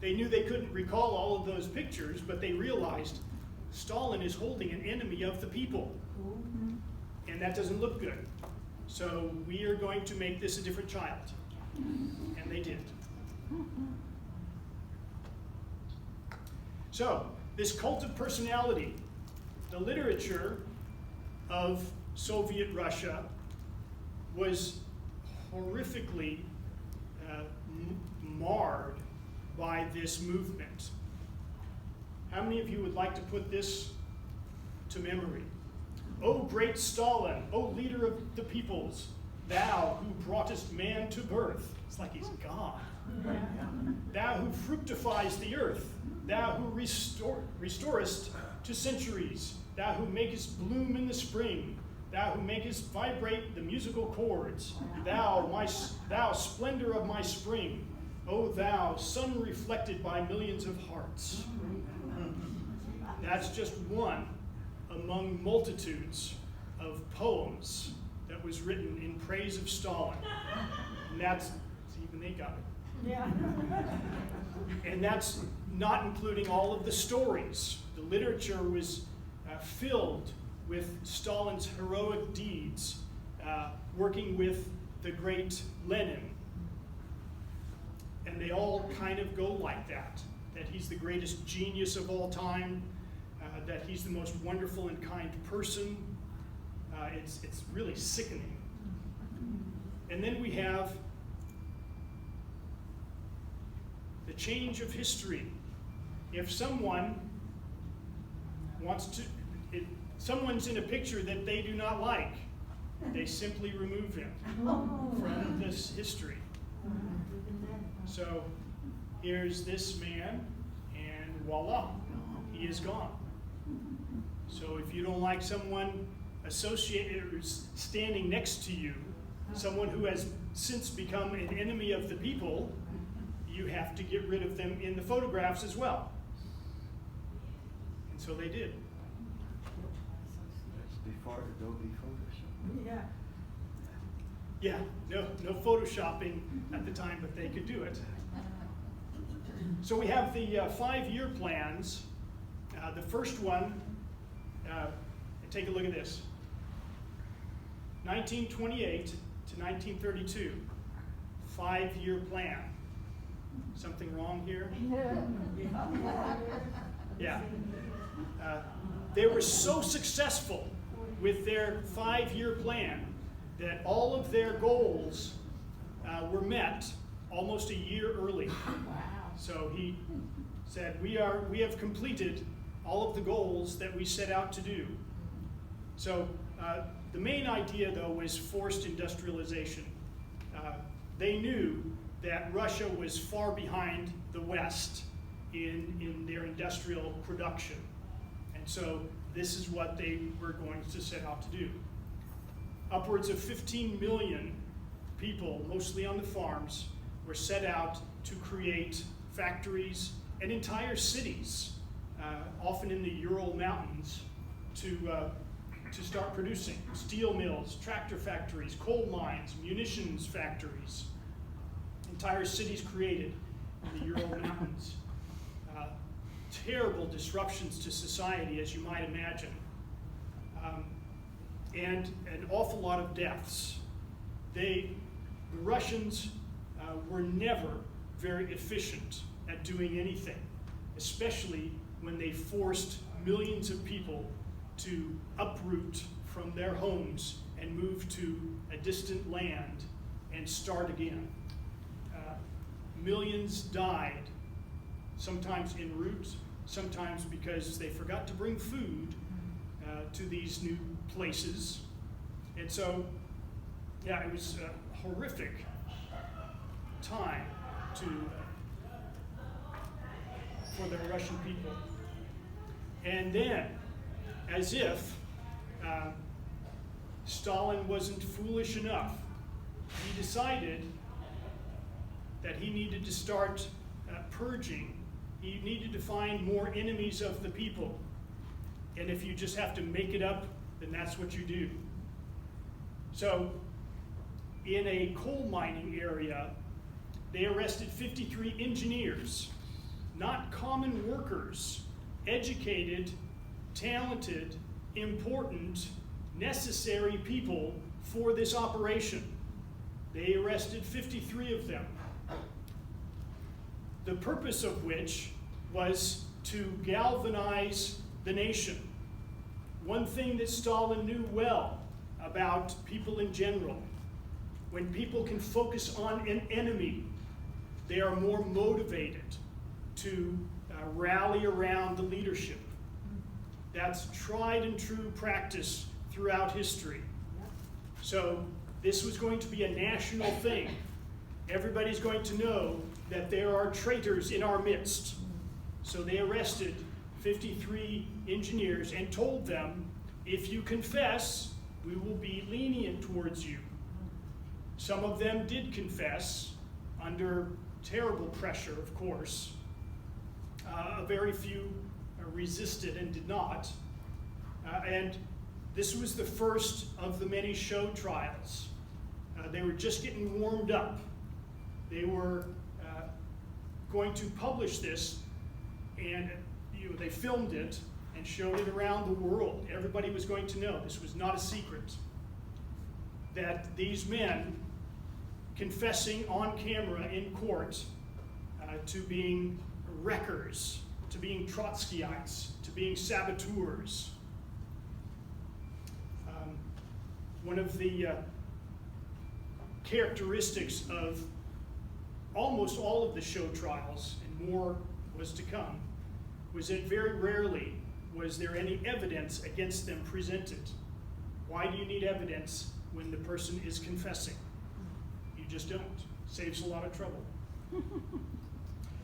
Speaker 1: They knew they couldn't recall all of those pictures, but they realized Stalin is holding an enemy of the people. And that doesn't look good. So we are going to make this a different child. And they did. So, this cult of personality, the literature of Soviet Russia was horrifically marred by this movement. How many of you would like to put this to memory? O great Stalin, O leader of the peoples, thou who broughtest man to birth. It's like he's God. Thou who fructifies the earth, thou who restorest to centuries, thou who makest bloom in the spring, thou who makest vibrate the musical chords, thou splendor of my spring, O thou sun reflected by millions of hearts. That's just one among multitudes of poems that was written in praise of Stalin. And that's, even they got it.
Speaker 3: Yeah.
Speaker 1: And that's not including all of the stories. The literature was filled with Stalin's heroic deeds, working with the great Lenin. And they all kind of go like that he's the greatest genius of all time, that he's the most wonderful and kind person. It's really sickening. And then we have the change of history. If someone someone's in a picture that they do not like, they simply remove him from this history. So here's this man, and voila, he is gone. So if you don't like someone associated or standing next to you, someone who has since become an enemy of the people, you have to get rid of them in the photographs as well. And so they did.
Speaker 4: before Adobe Photoshop.
Speaker 3: Yeah.
Speaker 1: Yeah, no photoshopping at the time, but they could do it. So we have the 5-year plans. The first one, take a look at this. 1928 to 1932, 5-year plan. Something wrong here? Yeah. They were so successful with their 5-year plan that all of their goals were met almost a year early.
Speaker 2: Wow.
Speaker 1: So he said, we have completed all of the goals that we set out to do. So the main idea, though, was forced industrialization. They knew that Russia was far behind the West in their industrial production. And so this is what they were going to set out to do. Upwards of 15 million people, mostly on the farms, were set out to create factories and entire cities, often in the Ural Mountains, to start producing. Steel mills, tractor factories, coal mines, munitions factories. Entire cities created in the Ural Mountains. Terrible disruptions to society, as you might imagine. And an awful lot of deaths. The Russians were never very efficient at doing anything, especially when they forced millions of people to uproot from their homes and move to a distant land and start again. Millions died, sometimes en route, sometimes because they forgot to bring food to these new places. And so, yeah, it was a horrific time for the Russian people. And then, as if Stalin wasn't foolish enough, he decided that he needed to start purging. He needed to find more enemies of the people. And if you just have to make it up, then that's what you do. So, in a coal mining area, they arrested 53 engineers, not common workers, educated, talented, important, necessary people for this operation. They arrested 53 of them. The purpose of which was to galvanize the nation. One thing that Stalin knew well about people in general, when people can focus on an enemy, they are more motivated to rally around the leadership. That's tried and true practice throughout history. So this was going to be a national thing. Everybody's going to know that there are traitors in our midst. So they arrested 53 engineers and told them, if you confess, we will be lenient towards you. Some of them did confess, under terrible pressure, of course. Very few resisted and did not. And this was the first of the many show trials. They were just getting warmed up. They were going to publish this, and they filmed it and showed it around the world. Everybody was going to know. This was not a secret. That these men confessing on camera in court to being wreckers, to being Trotskyites, to being saboteurs. One of the characteristics of almost all of the show trials, and more was to come, was that very rarely was there any evidence against them presented. Why do you need evidence when the person is confessing? You just don't. Saves a lot of trouble.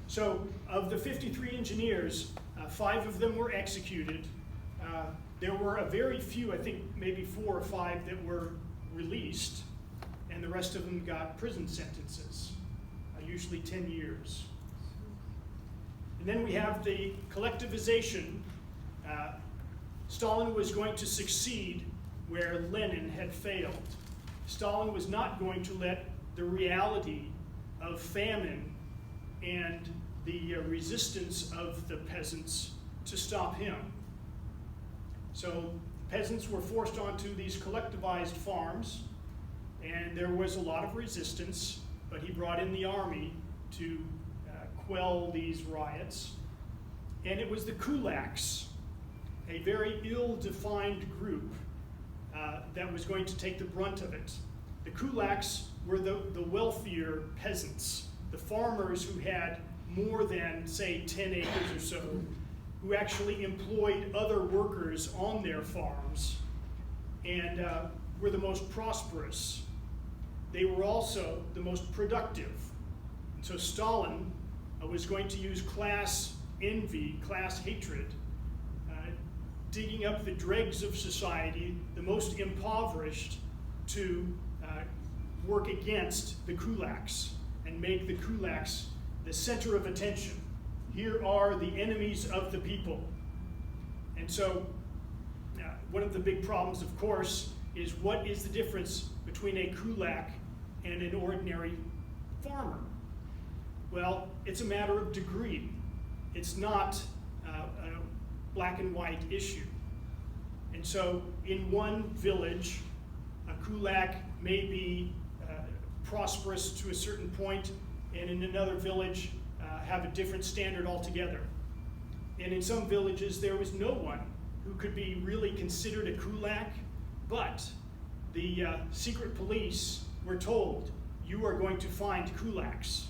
Speaker 1: So, of the 53 engineers, 5 of them were executed. There were a very few, I think maybe 4 or 5, that were released, and the rest of them got prison sentences, usually 10 years. And then we have the collectivization. Stalin was going to succeed where Lenin had failed. Stalin was not going to let the reality of famine and the resistance of the peasants to stop him. So peasants were forced onto these collectivized farms, and there was a lot of resistance, but he brought in the army to quell these riots. And it was the kulaks, a very ill-defined group that was going to take the brunt of it. The kulaks were the wealthier peasants, the farmers who had more than, say, 10 acres or so, who actually employed other workers on their farms and were the most prosperous. They were also the most productive. And so Stalin was going to use class envy, class hatred, digging up the dregs of society, the most impoverished, to work against the kulaks and make the kulaks the center of attention. Here are the enemies of the people. And so one of the big problems, of course, is what is the difference between a kulak and an ordinary farmer? Well, it's a matter of degree. It's not a black and white issue. And so in one village, a kulak may be prosperous to a certain point, and in another village have a different standard altogether. And in some villages there was no one who could be really considered a kulak, but the secret police were told, you are going to find kulaks.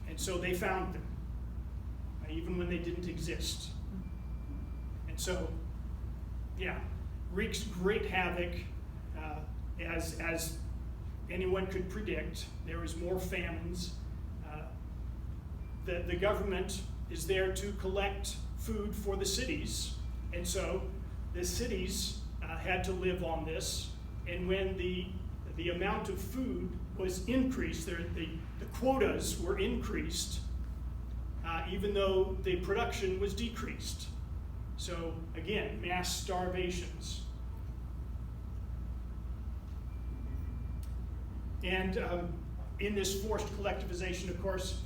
Speaker 1: And so they found them, even when they didn't exist. And so, yeah, wreaks great havoc, as anyone could predict. There was more famines. The government is there to collect food for the cities, and so the cities had to live on this. And when the amount of food was increased, the quotas were increased, even though the production was decreased. So again, mass starvations. And in this forced collectivization, of course,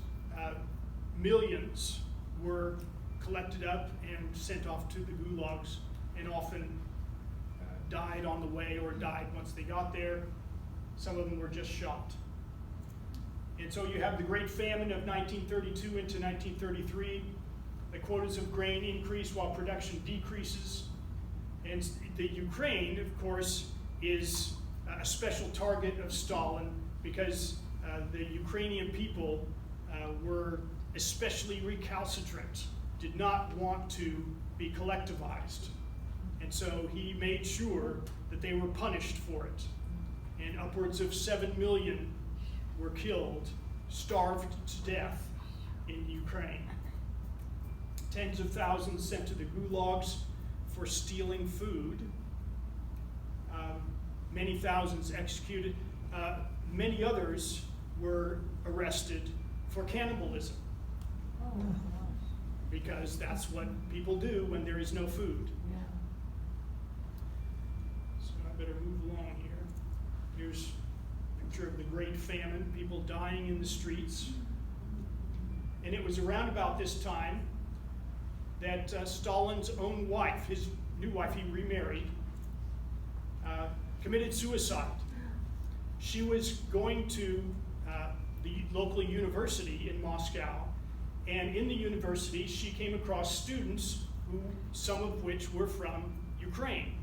Speaker 1: millions were collected up and sent off to the gulags, and often died on the way or died once they got there. Some of them were just shot. And so you have the Great Famine of 1932 into 1933. The quotas of grain increase while production decreases. And the Ukraine, of course, is a special target of Stalin because the Ukrainian people were especially recalcitrant, did not want to be collectivized. And so he made sure that they were punished for it. And upwards of 7 million were killed, starved to death in Ukraine. Tens of thousands sent to the gulags for stealing food. Many thousands executed. Many others were arrested for cannibalism, because that's what people do when there is no food. So I better move along here. Here's a picture of the Great Famine, people dying in the streets. And it was around about this time that Stalin's own wife, his new wife he remarried, committed suicide. She was going to the local university in Moscow, and in the university she came across students some of which were from Ukraine.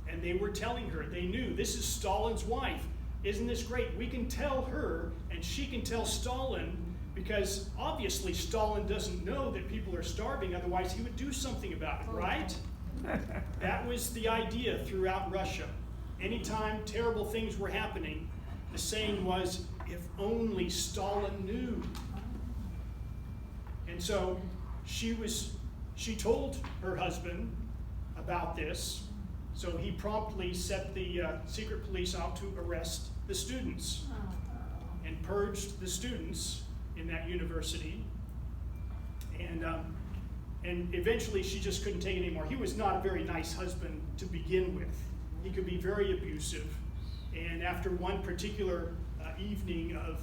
Speaker 1: And they were telling her, they knew, this is Stalin's wife. Isn't this great? We can tell her, and she can tell Stalin, because obviously Stalin doesn't know that people are starving, otherwise he would do something about it, right? That was the idea throughout Russia. Anytime terrible things were happening, the saying was, if only Stalin knew. And so she told her husband about this, so he promptly set the secret police out to arrest the students and purged the students in that university. And And eventually she just couldn't take it anymore. He was not a very nice husband to begin with. He could be very abusive. And after one particular evening of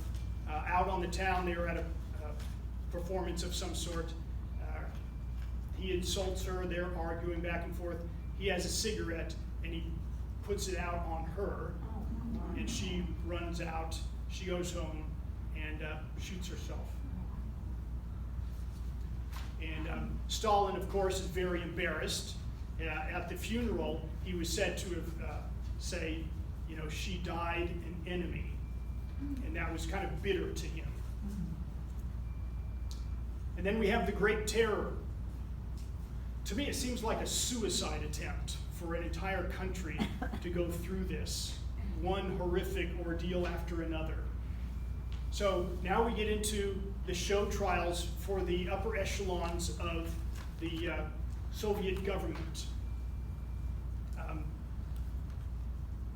Speaker 1: out on the town, they were at a performance of some sort. He insults her, they're arguing back and forth. He has a cigarette and he puts it out on her, and she runs out. She goes home and shoots herself. And Stalin, of course, is very embarrassed. At the funeral, he was said to have say, she died an enemy. And that was kind of bitter to him. And then we have the Great Terror. To me, it seems like a suicide attempt for an entire country to go through this, one horrific ordeal after another. So now we get into the show trials for the upper echelons of the Soviet government.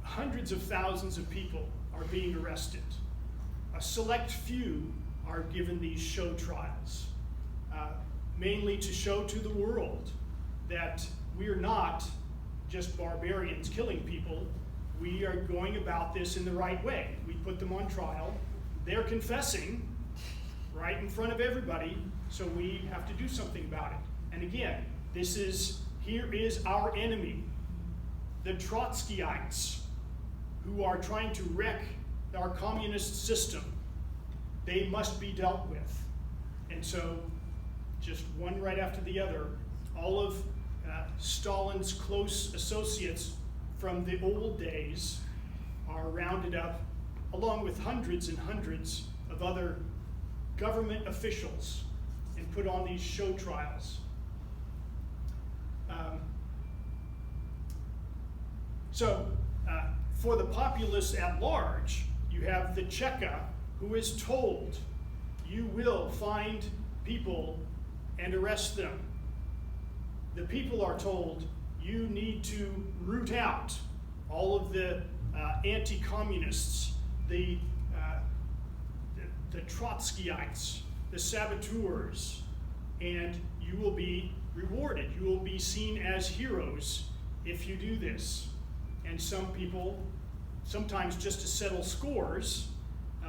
Speaker 1: Hundreds of thousands of people are being arrested. A select few are given these show trials, mainly to show to the world that we are not just barbarians killing people. We are going about this in the right way. We put them on trial. They're confessing right in front of everybody, so we have to do something about it. And again, here is our enemy, the Trotskyites, who are trying to wreck our communist system. They must be dealt with. And so, just one right after the other, all of Stalin's close associates from the old days are rounded up, along with hundreds and hundreds of other government officials, and put on these show trials. For the populace at large, you have the Cheka, who is told, you will find people and arrest them. The people are told, you need to root out all of the anti-communists, the Trotskyites, the saboteurs, and you will be rewarded. You will be seen as heroes if you do this. And some people, sometimes just to settle scores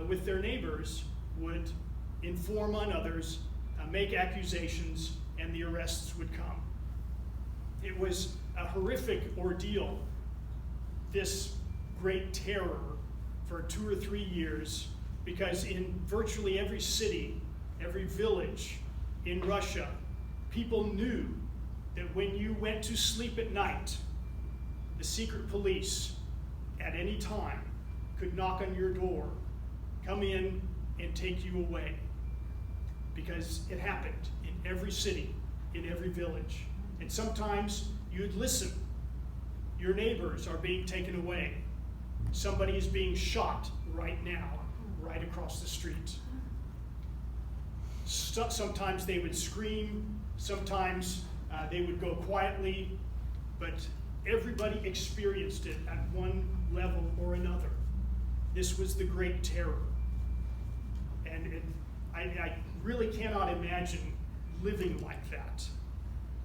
Speaker 1: with their neighbors, would inform on others, make accusations, and the arrests would come. It was a horrific ordeal, this Great Terror, for 2 or 3 years, because in virtually every city, every village in Russia, people knew that when you went to sleep at night, the secret police at any time could knock on your door, come in and take you away. Because it happened in every city, in every village. And sometimes you'd listen. Your neighbors are being taken away. Somebody is being shot right now, right across the street. Sometimes they would scream, sometimes they would go quietly, but everybody experienced it at one level or another. This was the Great Terror. And I really cannot imagine living like that,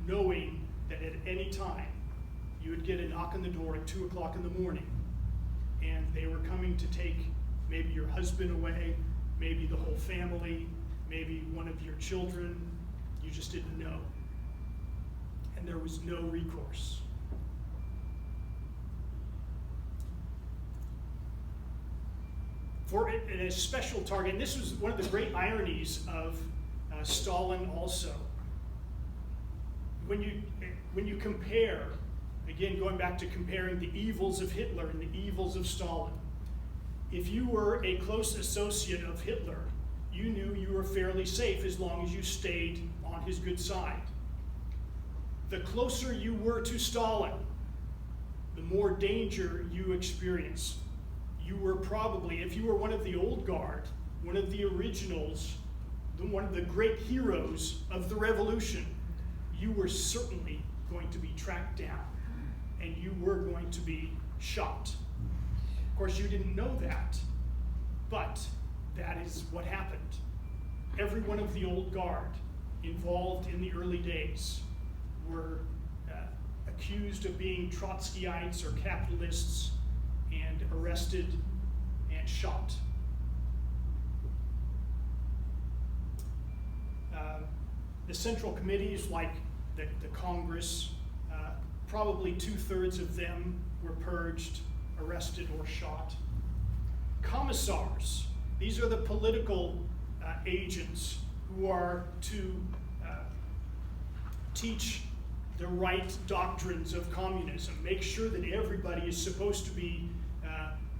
Speaker 1: knowing that at any time you would get a knock on the door at 2 o'clock in the morning, and they were coming to take maybe your husband away, maybe the whole family, maybe one of your children. You just didn't know. And there was no recourse. For a special target, and this was one of the great ironies of Stalin also. When you compare, again going back to comparing the evils of Hitler and the evils of Stalin, if you were a close associate of Hitler, you knew you were fairly safe as long as you stayed on his good side. The closer you were to Stalin, the more danger you experienced. You were probably, if you were one of the old guard, one of the originals, one of the great heroes of the revolution, you were certainly going to be tracked down and you were going to be shot. Of course, you didn't know that, but that is what happened. Every one of the old guard involved in the early days were accused of being Trotskyites or capitalists and arrested and shot. The central committees, like the Congress, probably 2/3 of them were purged, arrested, or shot. Commissars, these are the political agents who are to teach the right doctrines of communism, make sure that everybody is supposed to be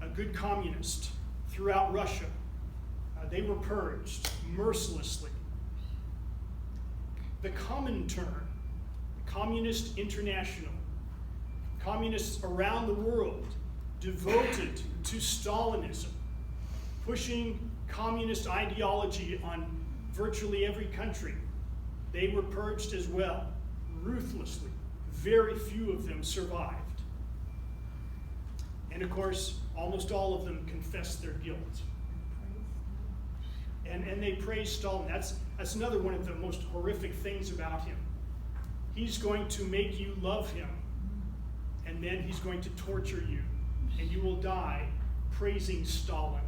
Speaker 1: a good communist throughout Russia. They were purged mercilessly. The Comintern, Communist International, communists around the world devoted to Stalinism, pushing communist ideology on virtually every country. They were purged as well, ruthlessly. Very few of them survived. And of course, almost all of them confessed their guilt. And they praised Stalin. That's another one of the most horrific things about him. He's going to make you love him, and then he's going to torture you, and you will die praising Stalin.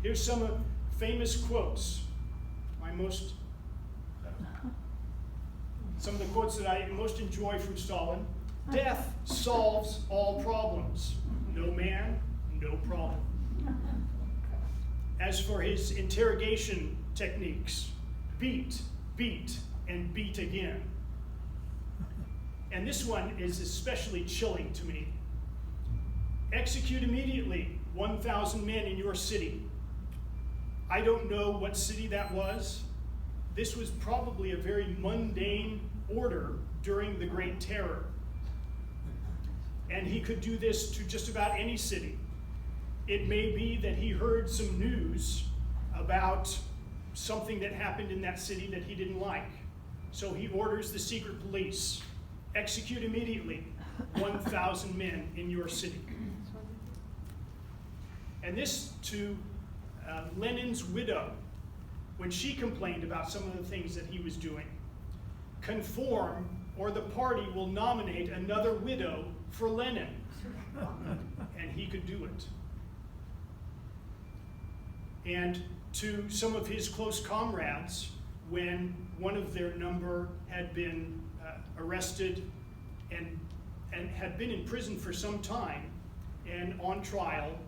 Speaker 1: Here's some famous quotes. Some of the quotes that I most enjoy from Stalin. Death solves all problems. No man, no problem. As for his interrogation techniques, beat, beat, and beat again. And this one is especially chilling to me. Execute immediately 1,000 men in your city. I don't know what city that was. This was probably a very mundane order during the Great Terror. And he could do this to just about any city. It may be that he heard some news about something that happened in that city that he didn't like. So he orders the secret police, execute immediately 1,000 men in your city. And this to Lenin's widow, when she complained about some of the things that he was doing. Conform, or the party will nominate another widow for Lenin. And he could do it. And to some of his close comrades, when one of their number had been arrested and had been in prison for some time and on trial,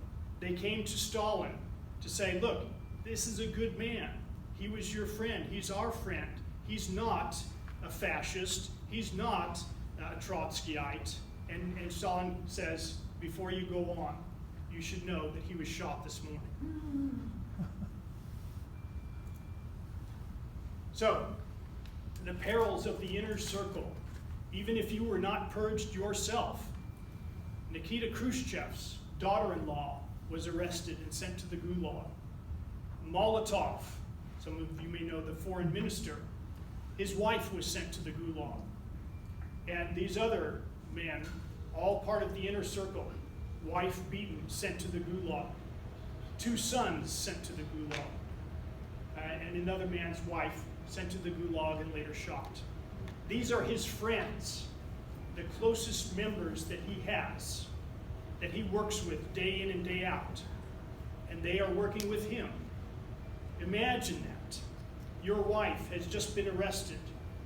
Speaker 1: they came to Stalin to say, look, this is a good man. He was your friend. He's our friend. He's not a fascist. He's not a Trotskyite. And Stalin says, before you go on, you should know that he was shot this morning. So, the perils of the inner circle, even if you were not purged yourself. Nikita Khrushchev's daughter-in-law was arrested and sent to the Gulag. Molotov, some of you may know the foreign minister, his wife was sent to the Gulag. And these other men, all part of the inner circle, wife beaten, sent to the Gulag. 2 sons sent to the Gulag. And another man's wife sent to the Gulag and later shot. These are his friends, the closest members that he has, that he works with day in and day out. And they are working with him. Imagine that. Your wife has just been arrested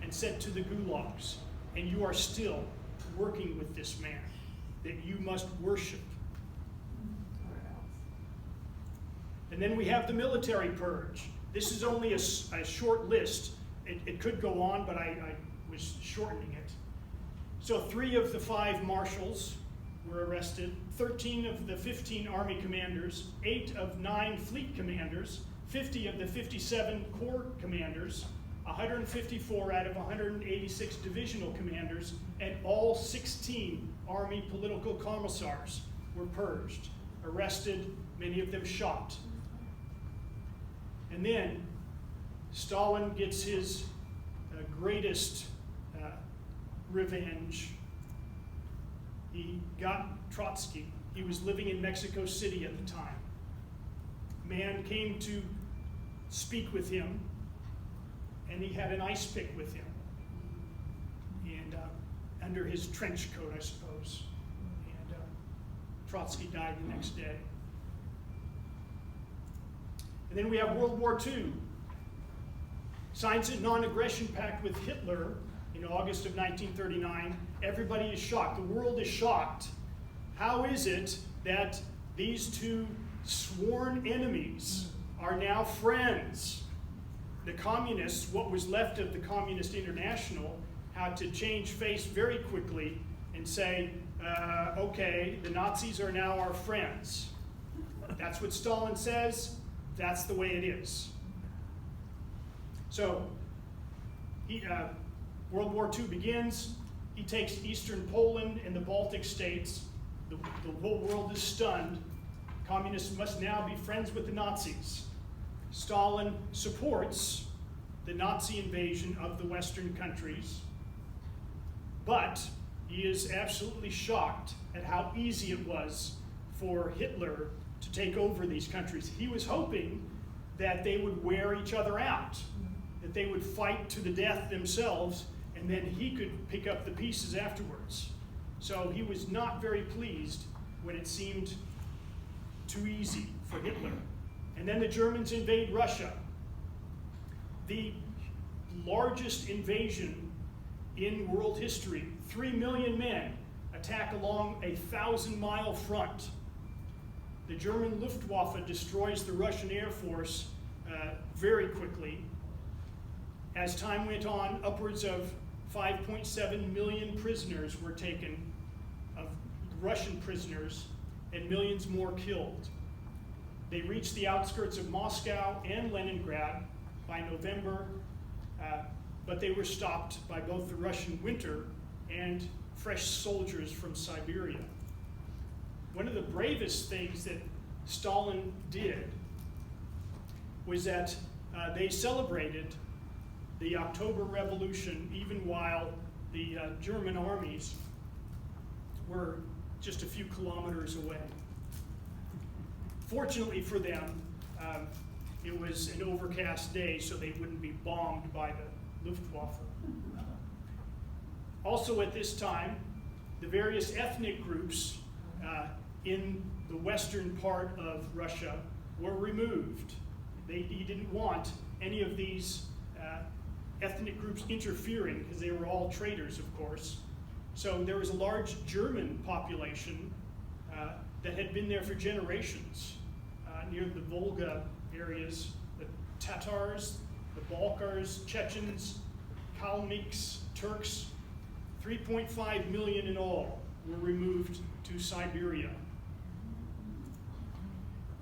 Speaker 1: and sent to the gulags, and you are still working with this man that you must worship. And then we have the military purge. This is only a short list. It could go on, but I was shortening it. So 3 of the 5 marshals were arrested, 13 of the 15 army commanders, 8 of 9 fleet commanders, 50 of the 57 corps commanders, 154 out of 186 divisional commanders, and all 16 army political commissars were purged, arrested, many of them shot. And then Stalin gets his greatest revenge. He got Trotsky. He was living in Mexico City at the time. Man came to speak with him, and he had an ice pick with him, and under his trench coat, I suppose. And Trotsky died the next day. And then we have World War II. Signs a non-aggression pact with Hitler in August of 1939. Everybody is shocked. The world is shocked. How is it that these two sworn enemies are now friends? The communists, what was left of the Communist International, had to change face very quickly and say, okay, the Nazis are now our friends. That's what Stalin says. That's the way it is. So, World War II begins. He takes eastern Poland and the Baltic states. The whole world is stunned. Communists must now be friends with the Nazis. Stalin supports the Nazi invasion of the Western countries, but he is absolutely shocked at how easy it was for Hitler to take over these countries. He was hoping that they would wear each other out, that they would fight to the death themselves, and then he could pick up the pieces afterwards. So he was not very pleased when it seemed too easy for Hitler. And then the Germans invade Russia. The largest invasion in world history. 3 million men attack along a 1,000-mile front. The German Luftwaffe destroys the Russian Air Force very quickly. As time went on, upwards of 5.7 million prisoners were taken, of Russian prisoners, and millions more killed. They reached the outskirts of Moscow and Leningrad by November, but they were stopped by both the Russian winter and fresh soldiers from Siberia. One of the bravest things that Stalin did was that they celebrated the October Revolution even while the German armies were just a few kilometers away. Fortunately for them, it was an overcast day, so they wouldn't be bombed by the Luftwaffe. Also at this time, the various ethnic groups in the western part of Russia were removed. He didn't want any of these ethnic groups interfering, because they were all traitors, of course. So there was a large German population that had been there for generations near the Volga areas, the Tatars, the Balkars, Chechens, Kalmyks, Turks. 3.5 million in all were removed to Siberia.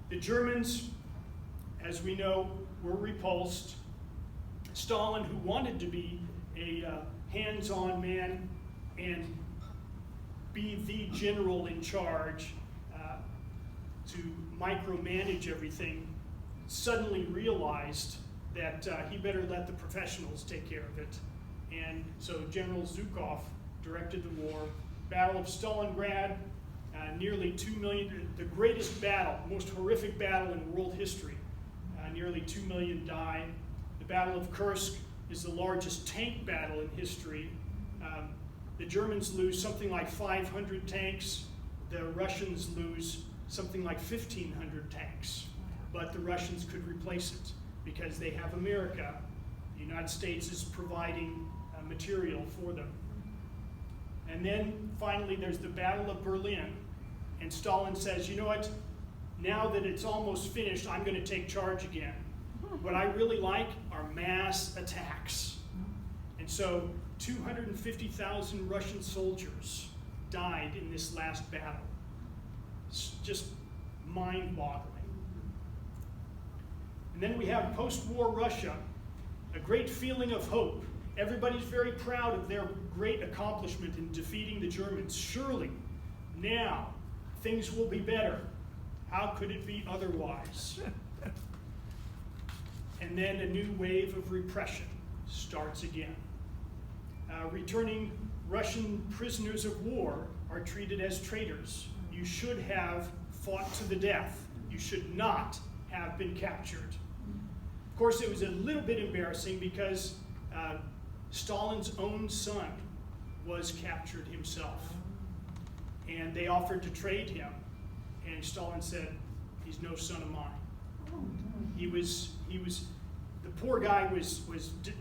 Speaker 1: The Germans, as we know, were repulsed. Stalin, who wanted to be a hands-on man and be the general in charge to micromanage everything, suddenly realized that he better let the professionals take care of it. And so General Zhukov directed the war. Battle of Stalingrad, nearly 2 million, the greatest battle, most horrific battle in world history. Nearly 2 million died. The Battle of Kursk is the largest tank battle in history. The Germans lose something like 500 tanks. The Russians lose something like 1,500 tanks. But the Russians could replace it because they have America. The United States is providing material for them. And then finally there's the Battle of Berlin. And Stalin says, you know what? Now that it's almost finished, I'm going to take charge again. What I really like are mass attacks. And so 250,000 Russian soldiers died in this last battle. It's just mind-boggling. And then we have post-war Russia, a great feeling of hope. Everybody's very proud of their great accomplishment in defeating the Germans. Surely, now, things will be better. How could it be otherwise? And then a new wave of repression starts again. Returning Russian prisoners of war are treated as traitors. You should have fought to the death. You should not have been captured. Of course, it was a little bit embarrassing because Stalin's own son was captured himself. And they offered to trade him. And Stalin said, he's no son of mine. He was, the poor guy was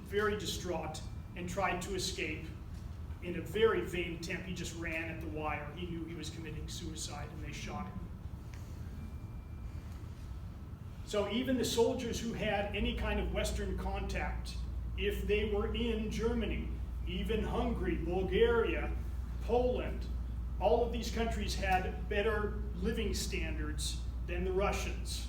Speaker 1: very distraught and tried to escape. In a very vain attempt, he just ran at the wire. He knew he was committing suicide, and they shot him. So even the soldiers who had any kind of Western contact, if they were in Germany, even Hungary, Bulgaria, Poland, all of these countries had better living standards than the Russians.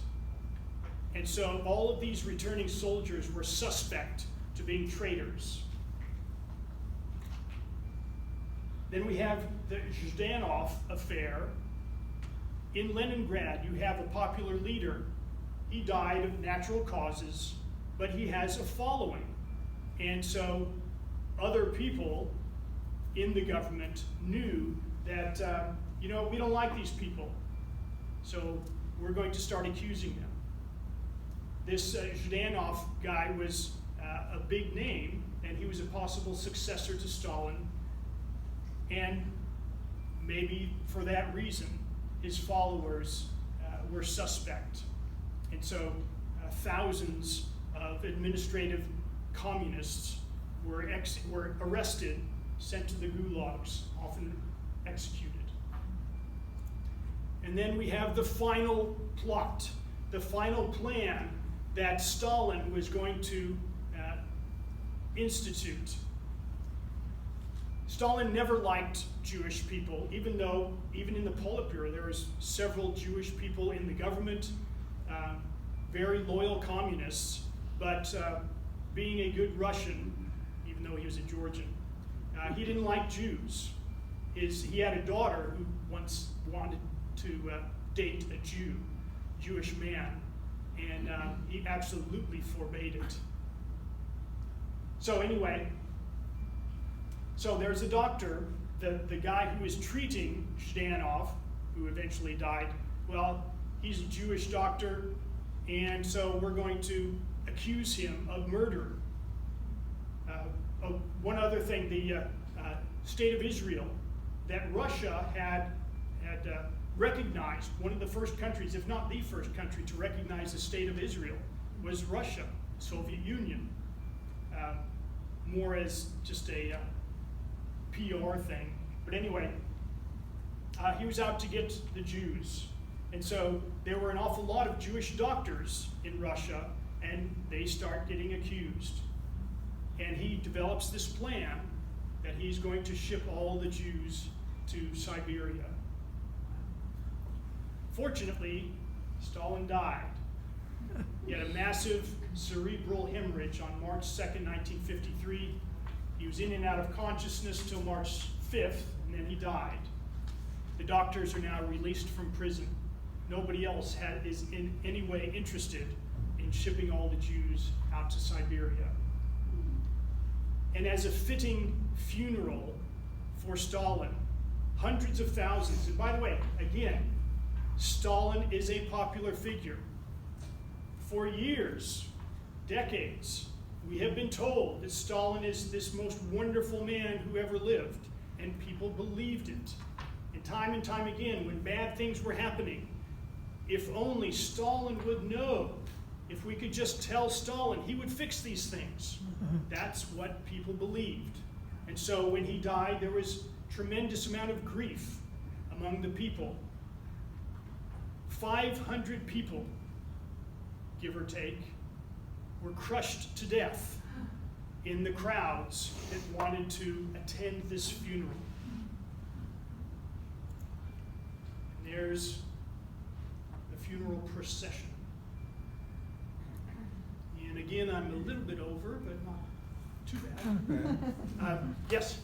Speaker 1: And so all of these returning soldiers were suspect to being traitors. Then we have the Zhdanov affair. In Leningrad, you have a popular leader. He died of natural causes, but he has a following. And so other people in the government knew that, we don't like these people. So we're going to start accusing them. This Zhdanov guy was a big name, and he was a possible successor to Stalin. And maybe for that reason, his followers were suspect. And so thousands of administrative communists were arrested, sent to the gulags, often executed. And then we have the final plot, the final plan that Stalin was going to institute. Stalin never liked Jewish people, even in the Politburo there was several Jewish people in the government, very loyal communists, but being a good Russian, even though he was a Georgian, he didn't like Jews. He had a daughter who once wanted to date a Jewish man, and he absolutely forbade it. So anyway, so there's a doctor, the guy who is treating Zhdanov, who eventually died. Well, he's a Jewish doctor, and so we're going to accuse him of murder. One other thing, the state of Israel, that Russia had recognized, one of the first countries, if not the first country, to recognize the state of Israel was Russia, Soviet Union. More as just a PR thing. But anyway, he was out to get the Jews. And so there were an awful lot of Jewish doctors in Russia, and they start getting accused. And he develops this plan that he's going to ship all the Jews to Siberia. Fortunately, Stalin died. He had a massive cerebral hemorrhage on March 2nd, 1953. He was in and out of consciousness till March 5th, and then he died. The doctors are now released from prison. Nobody else is in any way interested in shipping all the Jews out to Siberia. And as a fitting funeral for Stalin, hundreds of thousands, and by the way, again, Stalin is a popular figure. For years, decades, we have been told that Stalin is this most wonderful man who ever lived, and people believed it. And time again, when bad things were happening, if only Stalin would know, if we could just tell Stalin, he would fix these things. That's what people believed. And so when he died, there was tremendous amount of grief among the people. 500 people, give or take, were crushed to death in the crowds that wanted to attend this funeral. And there's the funeral procession. And again, I'm a little bit over, but not too bad. Yes?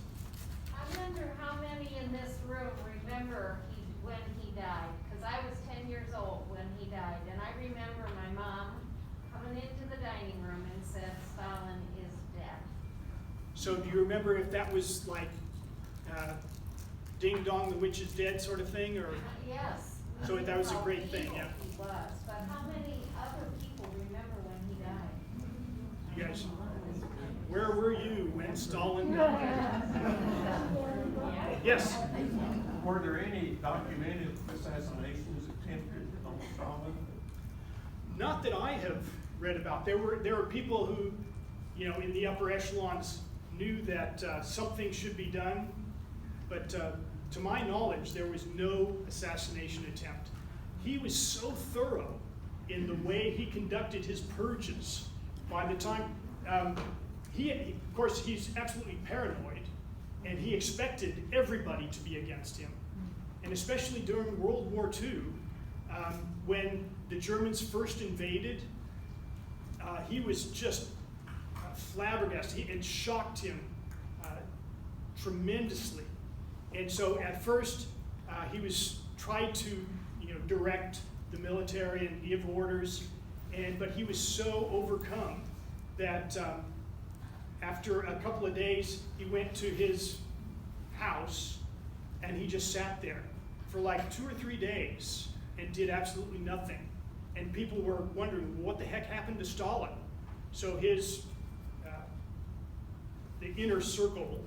Speaker 2: I wonder how many in this room remember when he died, because I was 10 years old when he died, and I remember my mom coming into the dining room and said, Stalin is dead.
Speaker 1: So do you remember if that was like ding dong, the witch is dead sort of thing? Or
Speaker 2: Yes.
Speaker 1: So that was a great thing, yeah.
Speaker 2: He was, but how many other people remember when he died?
Speaker 1: guys, where were you when Stalin died? Yes?
Speaker 5: Were there any documented assassinations attempted on Stalin?
Speaker 1: Not that I have read about. There were people who, in the upper echelons knew that something should be done, but to my knowledge, there was no assassination attempt. He was so thorough in the way he conducted his purges. By the time, of course, he's absolutely paranoid, and he expected everybody to be against him. And especially during World War II, when the Germans first invaded, he was just flabbergasted. It shocked him tremendously. And so at first, he was tried to direct the military and give orders, but he was so overcome that after a couple of days, he went to his house and he just sat there for like 2 or 3 days and did absolutely nothing. And people were wondering, what the heck happened to Stalin? So the inner circle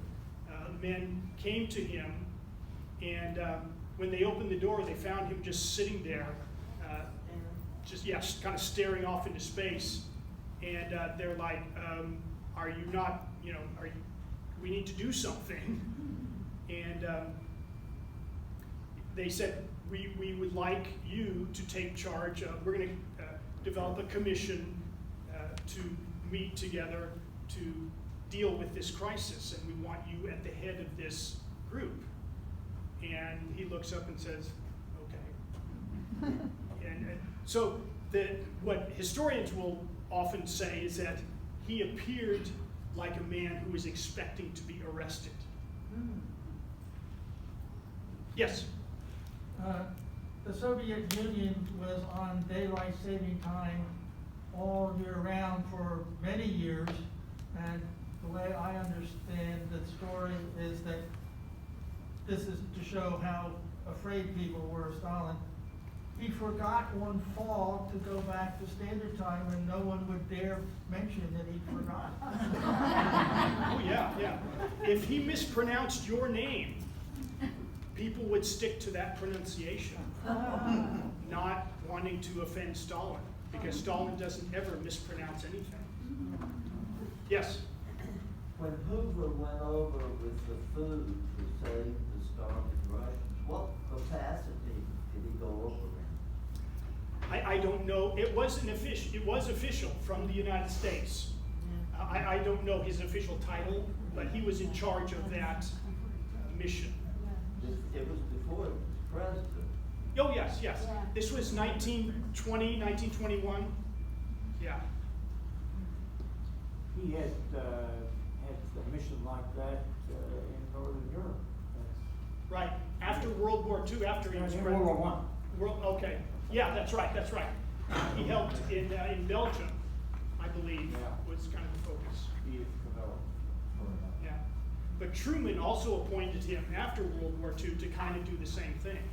Speaker 1: men came to him, and when they opened the door, they found him just sitting there, just kind of staring off into space. And they're like, are you not, we need to do something. And they said, we would like you to take charge. We're going to develop a commission to meet together to deal with this crisis, and we want you at the head of this group. And he looks up and says, okay. and so what historians will often say is that he appeared like a man who was expecting to be arrested. Yes?
Speaker 6: The Soviet Union was on daylight saving time all year round for many years, and the way I understand the story is that this is to show how afraid people were of Stalin. He forgot one fall to go back to standard time, and no one would dare mention that he forgot.
Speaker 1: Oh yeah. If he mispronounced your name, people would stick to that pronunciation, not wanting to offend Stalin, because Stalin doesn't ever mispronounce anything. Yes?
Speaker 7: When Hoover went over with the food to save the starving Russians, what capacity did he go over in?
Speaker 1: I don't know. It was official from the United States. I don't know his official title, but he was in charge of that mission.
Speaker 7: It was before he was president.
Speaker 1: Oh, yes. This was 1920, 1921. Yeah.
Speaker 8: He had a mission like that in Northern Europe.
Speaker 1: Right. After World War II, after he was
Speaker 8: In
Speaker 1: president.
Speaker 8: World War I.
Speaker 1: Okay. Yeah, that's right. He helped in Belgium, I believe, was kind of the focus.
Speaker 8: He is developed.
Speaker 1: Yeah. But Truman also appointed him after World War II to kind of do the same thing.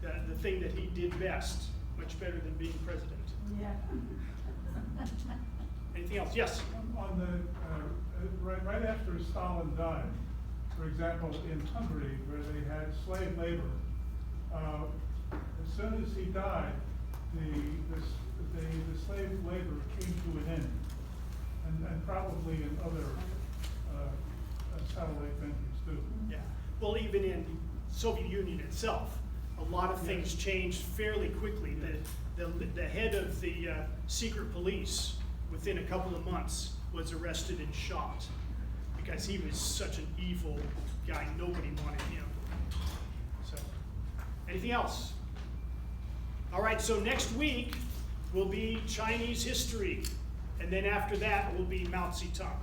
Speaker 1: The thing that he did best, much better than being president.
Speaker 3: Yeah.
Speaker 1: Anything else? Yes?
Speaker 5: On the, right after Stalin died, for example, in Hungary, where they had slave labor, as soon as he died, the slave labor came to an end, and probably in other satellite countries too.
Speaker 1: Yeah. Well, even in Soviet Union itself, a lot of things changed fairly quickly. The head of the secret police, within a couple of months, was arrested and shot because he was such an evil guy. Nobody wanted him. So, anything else? All right, so next week will be Chinese history, and then after that will be Mao Zedong.